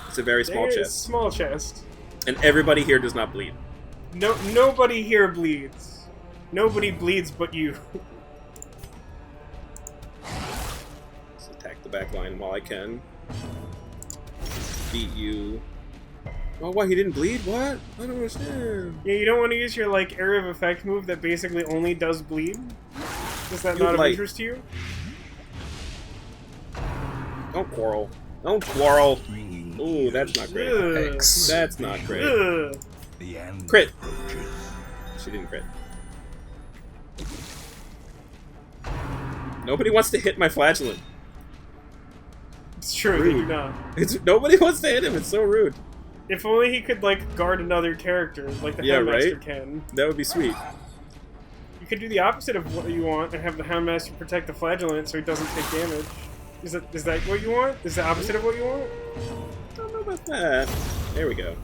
It's a very small chest. Small chest. And everybody here does not bleed. No, nobody here bleeds. Nobody bleeds but you. Let's attack the back line while I can. Beat you. Oh, why, he didn't bleed? What? I don't understand. Yeah, you don't want to use your, like, area of effect move that basically only does bleed? Is that not of interest to you? Don't quarrel. Don't quarrel. Ooh, that's not great. Thanks. That's not great. The end Crit. approaches. She didn't crit. Nobody wants to hit my flagellant. It's true, they do not. Nobody wants to hit him. It's so rude. If only he could, like, guard another character, like the Houndmaster can. That would be sweet. You could do the opposite of what you want and have the Houndmaster protect the Flagellant so he doesn't take damage. Is that what you want? Is the opposite of what you want? I don't know about that. There we go.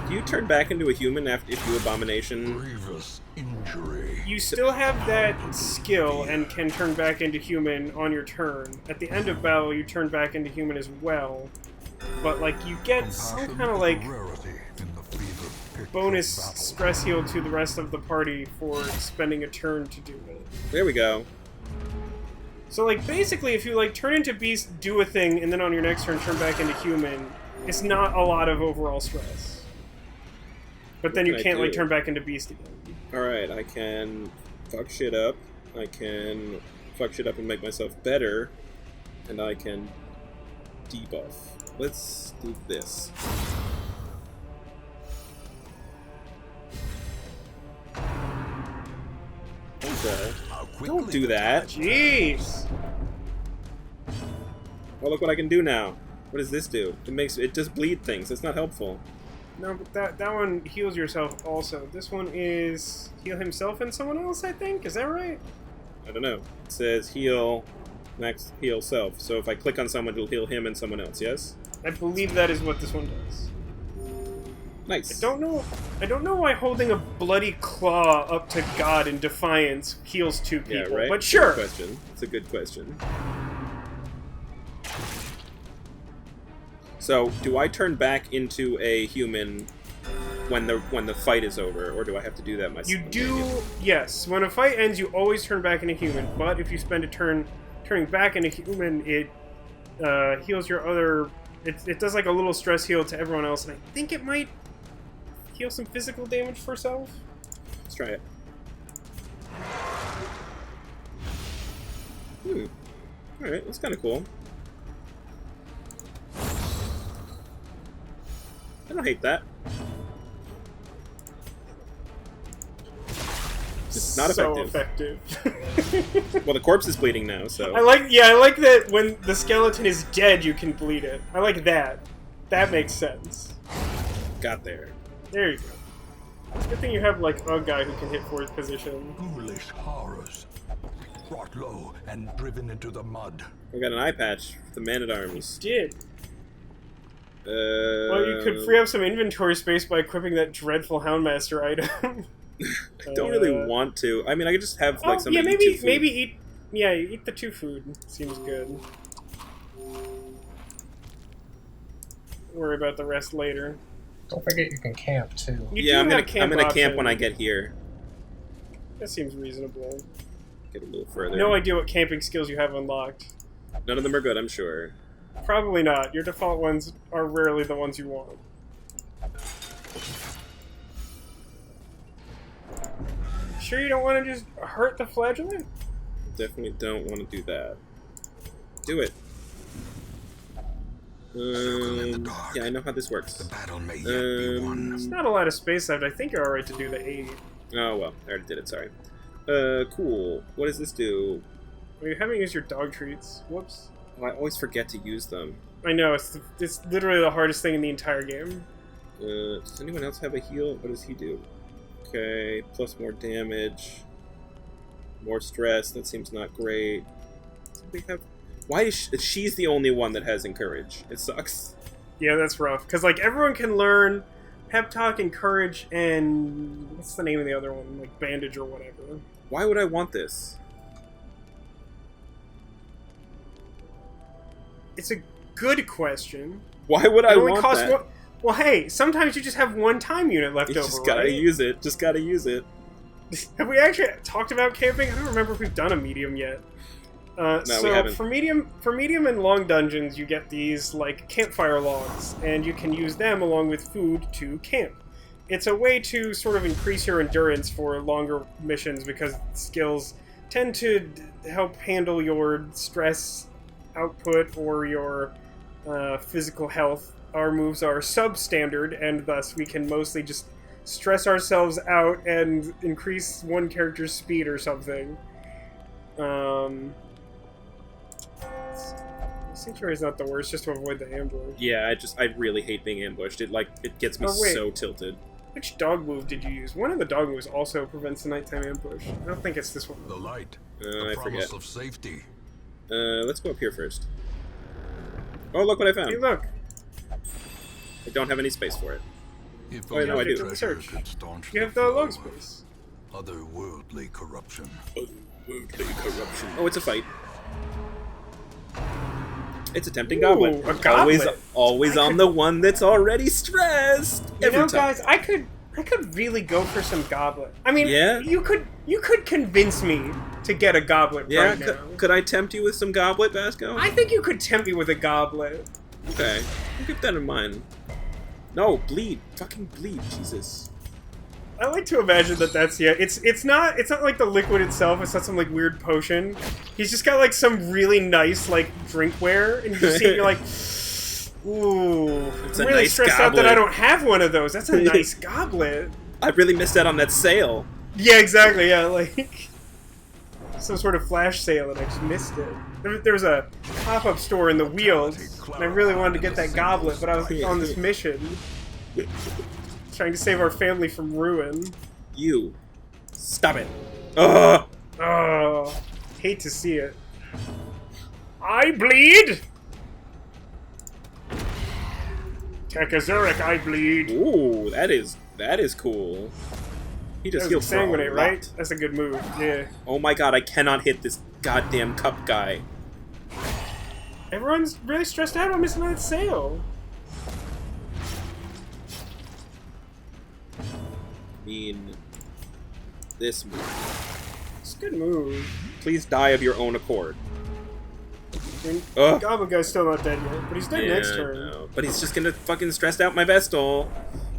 Do you turn back into a human if you abomination? Grievous injury. You still have that skill and can turn back into human on your turn. At the end of battle, you turn back into human as well. But, like, you get some kind of, like, bonus stress heal to the rest of the party for spending a turn to do it. There we go. So, like, basically, if you, like, turn into beast, do a thing, and then on your next turn turn back into human, it's not a lot of overall stress. But then you can't, like, turn back into beast again. Alright, I can fuck shit up. I can fuck shit up and make myself better. And I can debuff. Let's do this. Okay. Don't do that. Jeez! Oh, look what I can do now. What does this do? It does bleed things. That's not helpful. No, but that one heals yourself also. This one is heal himself and someone else, I think? Is that right? I don't know. It says heal, max heal self. So if I click on someone, it'll heal him and someone else, yes? I believe that is what this one does. Nice. I don't know why holding a bloody claw up to God in defiance heals two people, yeah, right? but sure. Good question. It's a good question. So, do I turn back into a human when the fight is over, or do I have to do that myself? You do, yes. When a fight ends, you always turn back into human, but if you spend a turn turning back into human, it heals your other... It does like a little stress heal to everyone else, and I think it might heal some physical damage for self. Let's try it. Alright, that's kind of cool. I don't hate that. It's not effective. Well, the corpse is bleeding now, so... I like that when the skeleton is dead, you can bleed it. I like that. That makes sense. Got there. There you go. Good thing you have, like, a guy who can hit fourth position. Ghoulish horrors. Brought low and driven into the mud. I got an eye patch for the man-at-arms. Did. Well, you could free up some inventory space by equipping that dreadful Houndmaster item. I don't really want to. I mean, I could just have, like, somebody maybe eat... Yeah, eat the 2 food. Seems good. Worry about the rest later. Don't forget you can camp, too. I'm gonna camp when I get here. That seems reasonable. Get a little further. No idea what camping skills you have unlocked. None of them are good, I'm sure. Probably not. Your default ones are rarely the ones you want. Sure you don't want to just hurt the flagellant? Definitely don't want to do that. Do it. Circle in the dark. Yeah, I know how this The works. battle may yet be won. There's not a lot of space left. I think you're alright to do the 8. Oh, well, I already did it, sorry. Cool. What does this do? Well, you haven't used your dog treats. Whoops. Oh, I always forget to use them. I know, it's literally the hardest thing in the entire game. Does anyone else have a heal? What does he do? Okay, plus more damage. More stress, that seems not great. So we have... Why is she's the only one that has encourage? It sucks. Yeah, that's rough. Because, like, everyone can learn pep talk, encourage, and... What's the name of the other one? Like, bandage or whatever. Why would I want this? It's a good question. Why would I want that? One... Well, hey, sometimes you just have one time unit left You over, just gotta right? use it. Just gotta use it. Have we actually talked about camping? I don't remember if we've done a medium yet. No, so we haven't. for medium and long dungeons, you get these like campfire logs, and you can use them along with food to camp. It's a way to sort of increase your endurance for longer missions because skills tend to help handle your stress output or your physical health. Our moves are substandard, and thus we can mostly just stress ourselves out and increase one character's speed or something. Sanctuary is not the worst, just to avoid the ambush. Yeah, I really hate being ambushed. It gets me so tilted. Which dog move did you use? One of the dog moves also prevents the nighttime ambush. I don't think it's this one. The light. I The promise forget. of safety. Let's go up here first. Oh, look what I found. Hey, look. I don't have any space for it. If Oh, no, I do. treasure Research. could staunch You have the flow log of space. Otherworldly corruption. Corruption. Oh, it's a fight. It's a tempting goblet. A goblet. Always on the one that's already stressed. You Every know, time. guys, I could really go for some goblet. I mean, Yeah? you could convince me to get a goblet Yeah, right now. could I tempt you with some goblet, Vasco? I think you could tempt me with a goblet. Okay, I'll keep that in mind. No, bleed. Fucking bleed, Jesus. I like to imagine that's it's not like the liquid itself. It's not some like weird potion. He's just got like some really nice like drinkware, and you just see it, you're like, ooh, It's I'm a really nice stressed out that goblet. I don't have one of those. That's a nice goblet. I really missed out on that sale. Yeah, exactly. Yeah, like some sort of flash sale, and I just missed it. There was a pop-up store in the Weald, and I really wanted to get that goblet, but I was on this mission, trying to save our family from ruin. You. Stop it. Ugh. Oh, hate to see it. I bleed! TekAzurik, I bleed. Ooh, that is cool. He just That healed was for a sanguinate, lot. right? That's a good move, yeah. Oh my god, I cannot hit this goddamn cup guy. Everyone's really stressed out about missing that sale. I mean, this move. It's a good move. Please die of your own accord. I mean, Ugh. Goblin Guy's still not dead yet, but he's dead next Yeah, turn. no. But he's just gonna fucking stress out my Vestal.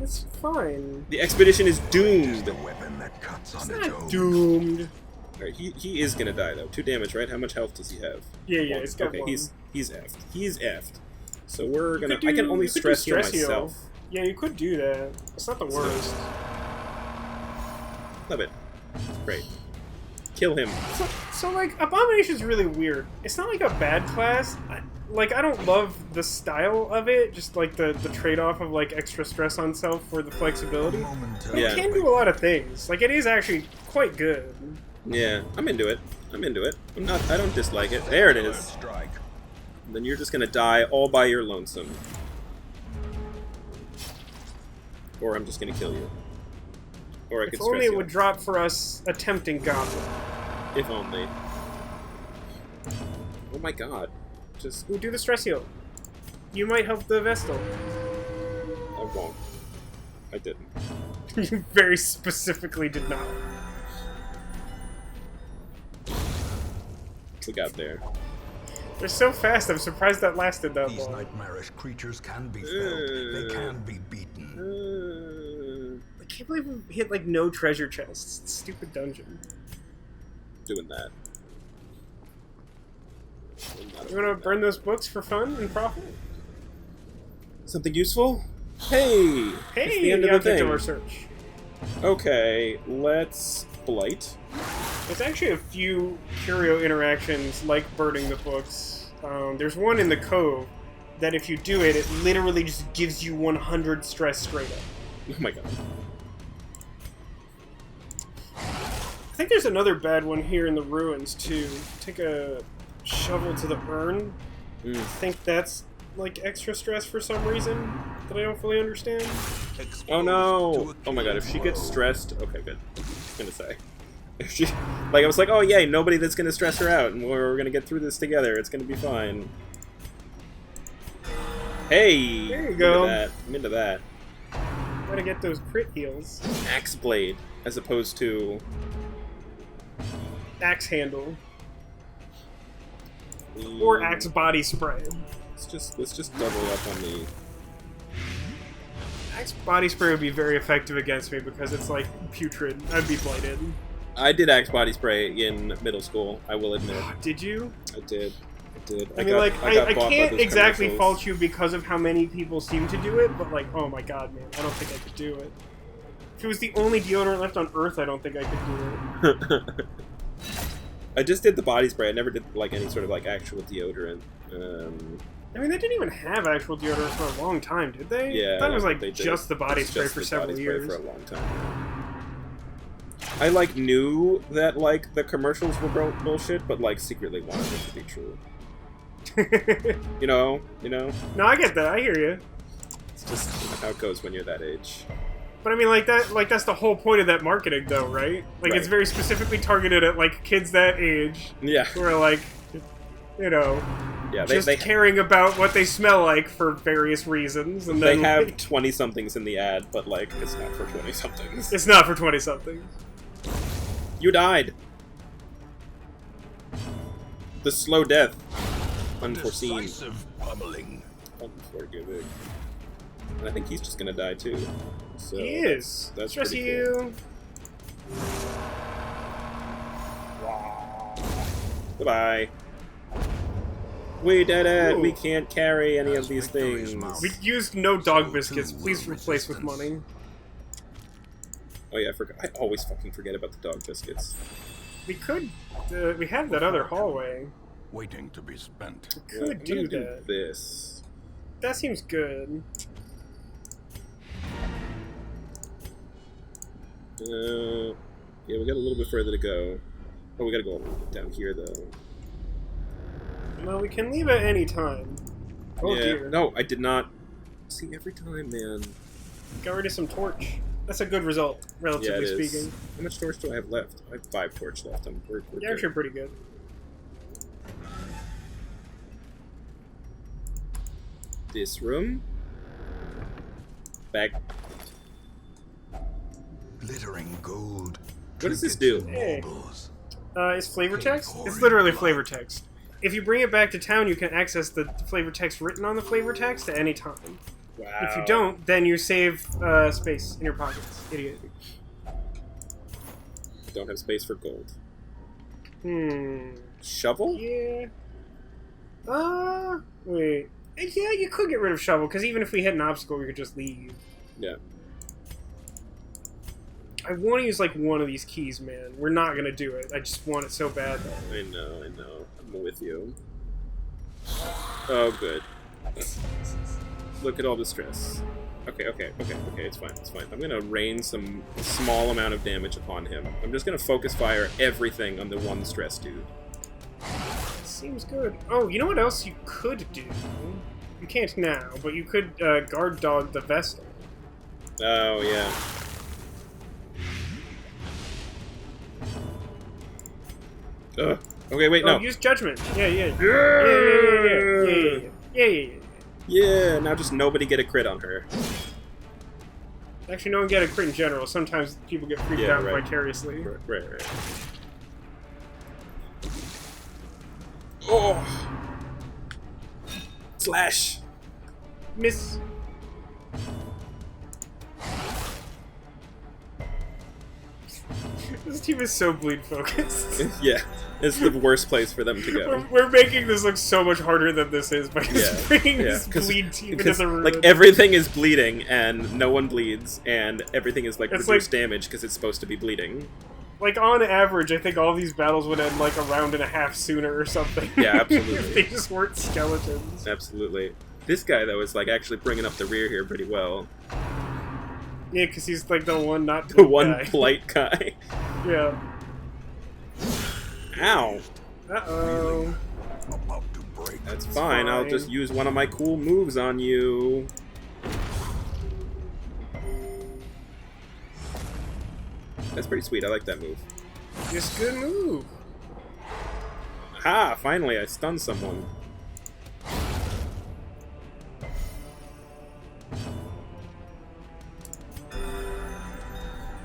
It's fine. The expedition is doomed. The weapon that cuts on It's its not own. doomed. Alright, he is gonna die though. 2 damage, right? How much health does he have? Yeah, One. he's got okay, one. he's effed. He's effed. So we're gonna. could I can do- only you could do stress heal stress heal. myself. Yeah, you could do that. It's not the worst. Love it. Great. Kill him. So like, Abomination's really weird. It's not like a bad class. I don't love the style of it, just like the trade-off of like extra stress on self for the flexibility. But Yeah. it can do a lot of things. Like, it is actually quite good. Yeah, I'm into it. I don't dislike it. There it is. Strike. And then you're just gonna die all by your lonesome. Or I'm just gonna kill you. Or I could If stress only it you. would drop for us attempting Goblin. If only. Oh my god. Just... Ooh, do the stress heal. You might help the Vestal. I won't. I didn't. You very specifically did not. We got there. They're so fast, I'm surprised that lasted that These long. nightmarish creatures can be felled. They can be beaten. I can't believe we hit, like, no treasure chests. It's a stupid dungeon. Doing that. You wanna burn those books for fun and profit? Something useful? Hey! Hey, it's the end the of the object thing. of our search. Okay, let's blight. There's actually a few curio interactions like burning the books. There's one in the cove that if you do it, it literally just gives you 100 stress straight up. Oh my god. I think there's another bad one here in the ruins too. Take a shovel to the urn. I think that's like extra stress for some reason that I don't fully understand. Oh no! Oh my god, if she gets stressed... Okay, good. I was gonna say. If she... Like, I was like, oh yay, nobody that's gonna stress her out, and we're gonna get through this together, it's gonna be fine. Hey! There you go. I'm into that. Gotta get those crit heals. Axe blade, as opposed to... Axe handle. Or axe body spray. Let's just double up on the... Axe body spray would be very effective against me because it's like putrid. I'd be blighted. I did axe body spray in middle school, I will admit. Did you? I did. I mean, like, I got bought by can't those exactly commercials. fault you because of how many people seem to do it, but like, oh my god, man, I don't think I could do it. If it was the only deodorant left on Earth, I don't think I could do it. I just did the body spray. I never did like any sort of like actual deodorant. I mean, they didn't even have actual deodorant for a long time, did they? Yeah, I thought it was they like did. just the body It's spray just for the several body spray years. for a long time. I like knew that like the commercials were bullshit, but like secretly wanted them to be true. You know. No, I get that. I hear you. It's just how it goes when you're that age. But I mean, like that's the whole point of that marketing, though, right? Like, it's Right. very specifically targeted at like kids that age, Yeah. who are like, you know, Yeah. just They caring about what they smell like for various reasons, and they then have like, 20-somethings in the ad, but like it's not for 20-somethings. it's not for 20-somethings. You died. The slow death. Unforeseen. Decisive pummeling. Unforgiving. And I think he's just gonna die too. So He is. That's Stress pretty you. Goodbye. We did it! Ooh. We can't carry any of these victory is things. mounted. We used no dog So biscuits. too Please will replace with resistance. money. Oh yeah, I forgot. I always fucking forget about the dog biscuits. We could. We have that other hallway. Waiting to be spent. We Yeah, could I'm do gonna that. this. That seems good. Yeah, we got a little bit further to go. Oh, we gotta go down here though. Well, we can leave at any time. Oh yeah. dear. No, I did not. See, every time, man. Got rid of some torch. That's a good result, Yeah, relatively it is. speaking. How much torch do I have left? I have 5 torch left. We're You're good. actually pretty good. This room. Back. Glittering gold. What does this trinkets do? and Hey. baubles. It's flavor text? It's Pouring literally blood. flavor text. If you bring it back to town, you can access the flavor text written on the flavor text at any time. Wow. If you don't, then you save space in your pockets. Idiot. Don't have space for gold. Shovel? Yeah. Wait. Yeah, you could get rid of shovel, because even if we hit an obstacle, we could just leave. Yeah. I want to use, like, one of these keys, man. We're not going to do it. I just want it so bad, though. I know. I'm with you. Oh, good. Look at all the stress. Okay, it's fine. I'm gonna rain some small amount of damage upon him. I'm just gonna focus fire everything on the one stress dude. Seems good. Oh, you know what else you could do? You can't now, but you could guard dog the Vestal. Oh, yeah. Ugh. Okay, wait, no. Use judgment. Yeah. Yeah, now just nobody get a crit on her. Actually, no one get a crit in general. Sometimes people get freaked Yeah, out right. vicariously. Right. Oh! Slash! Miss. This team is so bleed focused. Yeah, it's the worst place for them to go. We're making this look so much harder than this is by just bringing this bleed team into the room. Like everything is bleeding and no one bleeds, and everything is like reduced damage because it's supposed to be bleeding. Like on average, I think all these battles would end like a round and a half sooner or something. Yeah, absolutely. If they just weren't skeletons. Absolutely. This guy though is like actually bringing up the rear here pretty well. Yeah, because he's like the one not The one guy. polite guy. Yeah. Ow. Uh-oh. About to break. That's fine. I'll just use one of my cool moves on you. That's pretty sweet. I like that move. Just good move. Ha! Finally, I stunned someone.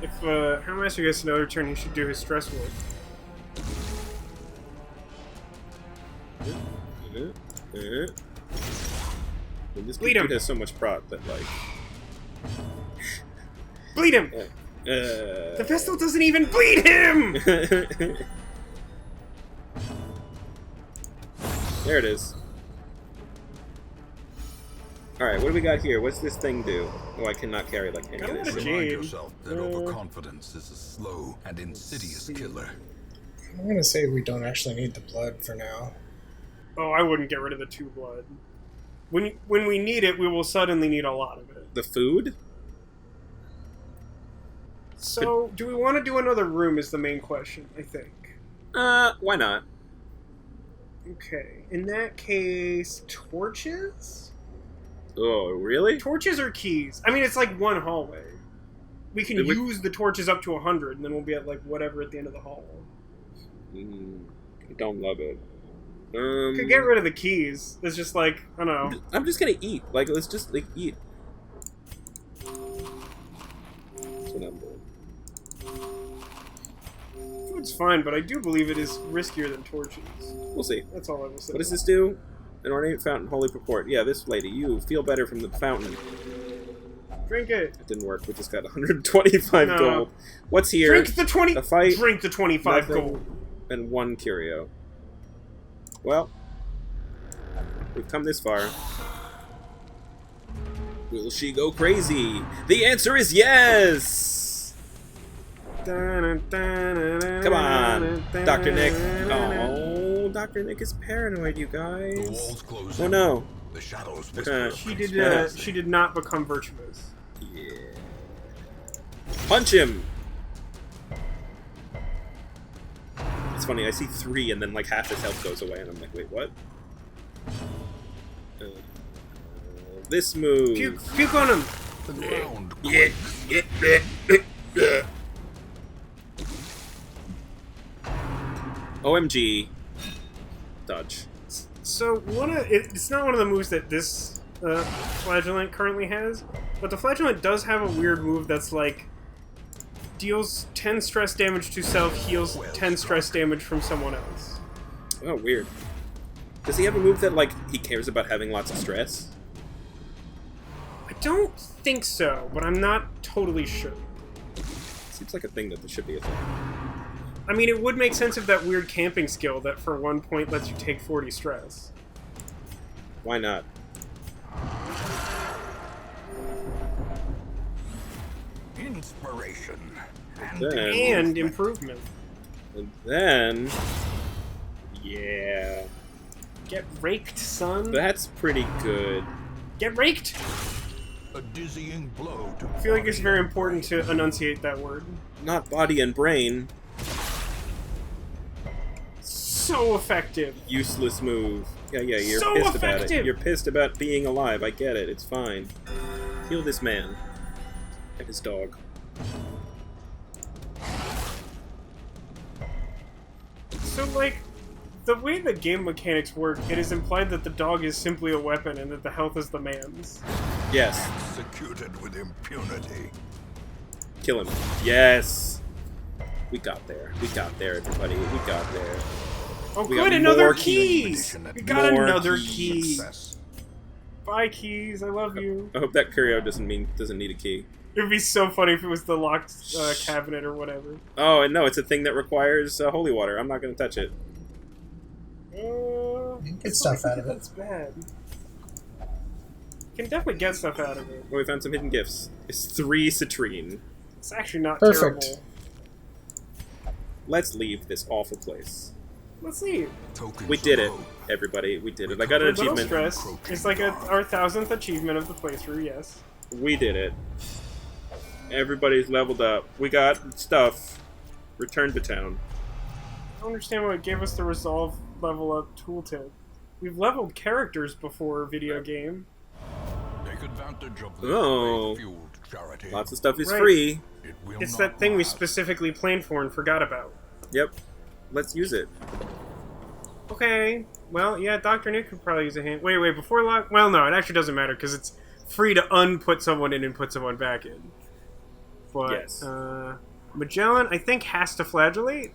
If Houndmaster gets another turn, he should do his stress ward. This Bleed dude him. has so much prot that like. Bleed him! The pistol doesn't even bleed him! There it is. Alright, what do we got here? What's this thing do? Oh, I cannot carry like any of Got this a shit. Jade. Remind yourself that overconfidence is a slow and insidious killer. I'm gonna say we don't actually need the blood for now. Oh, I wouldn't get rid of the 2 blood. When we need it, we will suddenly need a lot of it. The food? So, do we want to do another room is the main question, I think. Why not? Okay, in that case, torches? Oh, really? Torches or keys? I mean, it's like one hallway. We can use the torches up to 100, and then we'll be at like whatever at the end of the hall. I don't love it. Could get rid of the keys. It's just like, I don't know. I'm just gonna eat. Like, let's just like eat. That's what I'm doing. Food's fine, but I do believe it is riskier than torches. We'll see. That's all I will say. What does this do? An ornate fountain, holy purport. Yeah, this lady. You feel better from the fountain. Drink it. It didn't work. We just got 125 No. gold. What's here? Drink the 20. The fight. Drink the 25 Nothing. gold. And 1 curio. Well, we've come this far. Will she go crazy? The answer is yes! Come on, Dr. Nick. Oh, Dr. Nick is paranoid, you The guys. walls close Oh in. no. The shadows whisper. She did not become virtuous. Yeah. Punch him! It's funny, I see 3 and then like half his health goes away and I'm like, wait, what? This move. Puke on him. The ground Yeah. OMG. Dodge. So it's not one of the moves that this Flagellant currently has, but the Flagellant does have a weird move that's like deals 10 stress damage to self, heals 10 stress damage from someone else. Oh, weird. Does he have a move that like he cares about having lots of stress? I don't think so, but I'm not totally sure. Seems like a thing that should be a thing. I mean, it would make sense if that weird camping skill that for 1 point lets you take 40 stress. Why not? inspiration. And improvement. And then... Yeah... Get raked, son. That's pretty good. Get raked! A dizzying blow to I feel like it's very important to enunciate that word. Not body and brain. So effective. Useless move. Yeah, you're So pissed about it. effective! You're pissed about being alive. I get it. It's fine. Heal this man. And his dog. So, like, the way the game mechanics work, it is implied that the dog is simply a weapon and that the health is the man's. Yes. executed with impunity. Kill him. Yes. We got there. We got there, everybody. We got there. Oh, We good, got another more keys! keys. We got More another keys. key. Success. Bye, keys. I love you. I hope that curio doesn't need a key. It'd be so funny if it was the locked cabinet or whatever. Oh, and no, it's a thing that requires holy water. I'm not going to touch it. Get stuff out of it. That's bad. You can definitely get stuff out of it. Well, we found some hidden gifts. It's 3 citrine. It's actually not Perfect. terrible. Let's leave this awful place. Let's see. Tokens We did it, of hope. everybody. We did it. I got an A little achievement. stress. It's like our 1000th achievement of the playthrough, yes. We did it. Everybody's leveled up. We got stuff. Return to town. I don't understand why it gave us the resolve level up tooltip. We've leveled characters before, video game. Take advantage of this Oh. faith-fueled charity. Lots of stuff is Right. free. It will It's not that thing we last. specifically planned for and forgot about. Yep. Let's use it. Okay. Well, yeah, Dr. Nick could probably use a hand. Wait, before lock... Well, no, it actually doesn't matter, because it's free to unput someone in and put someone back in. But, Yes. Magellan, I think, has to flagellate.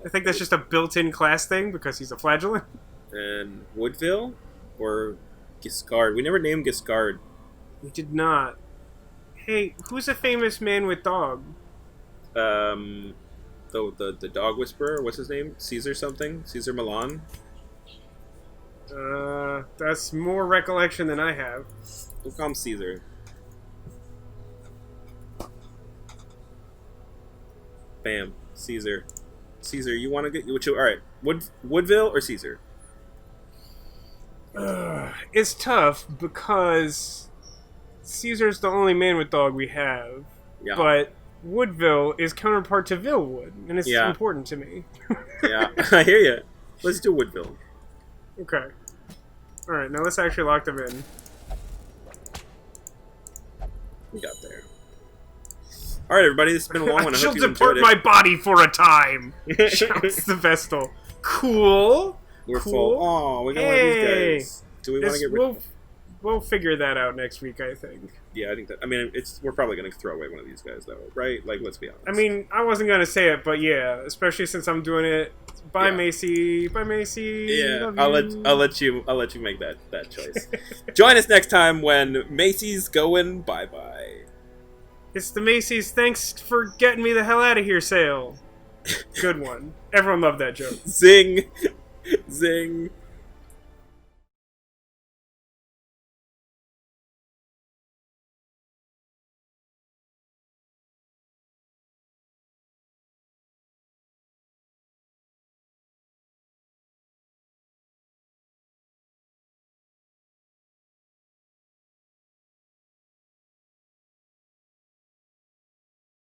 I think that's just a built-in class thing, because he's a flagellant. And Woodville? Or Giscard? We never named Giscard. We did not. Hey, who's a famous man with dog? The dog whisperer? What's his name? Caesar something? Caesar Milan? That's more recollection than I have. We'll call him Caesar. Bam. Caesar. Caesar, you want to get... Alright. Woodville or Caesar? It's tough, because Caesar's the only man with dog we have. Yeah. But Woodville is counterpart to Villewood, and it's Yeah. important to me. Yeah. I hear you. Let's do Woodville. Okay. Alright, now let's actually lock them in. We got there. Alright, everybody. This has been a long one. I She'll hope you depart enjoyed my body for a time! Shouts the Vestal. Cool! We're Cool. full. Oh, we got one of Hey. these guys. Do we want to get rid We'll figure that out next week, I think. Yeah, I think that... I mean, we're probably going to throw away one of these guys, though, right? Like, let's be honest. I mean, I wasn't gonna say it, but yeah, especially since I'm doing it. Bye, Yeah. Macy. Bye, Macy. Yeah, Love I'll let you make that choice. Join us next time when Macy's going bye-bye. It's the Macy's thanks for getting me the hell out of here sale. Good one. Everyone loved that joke. Zing! Zing!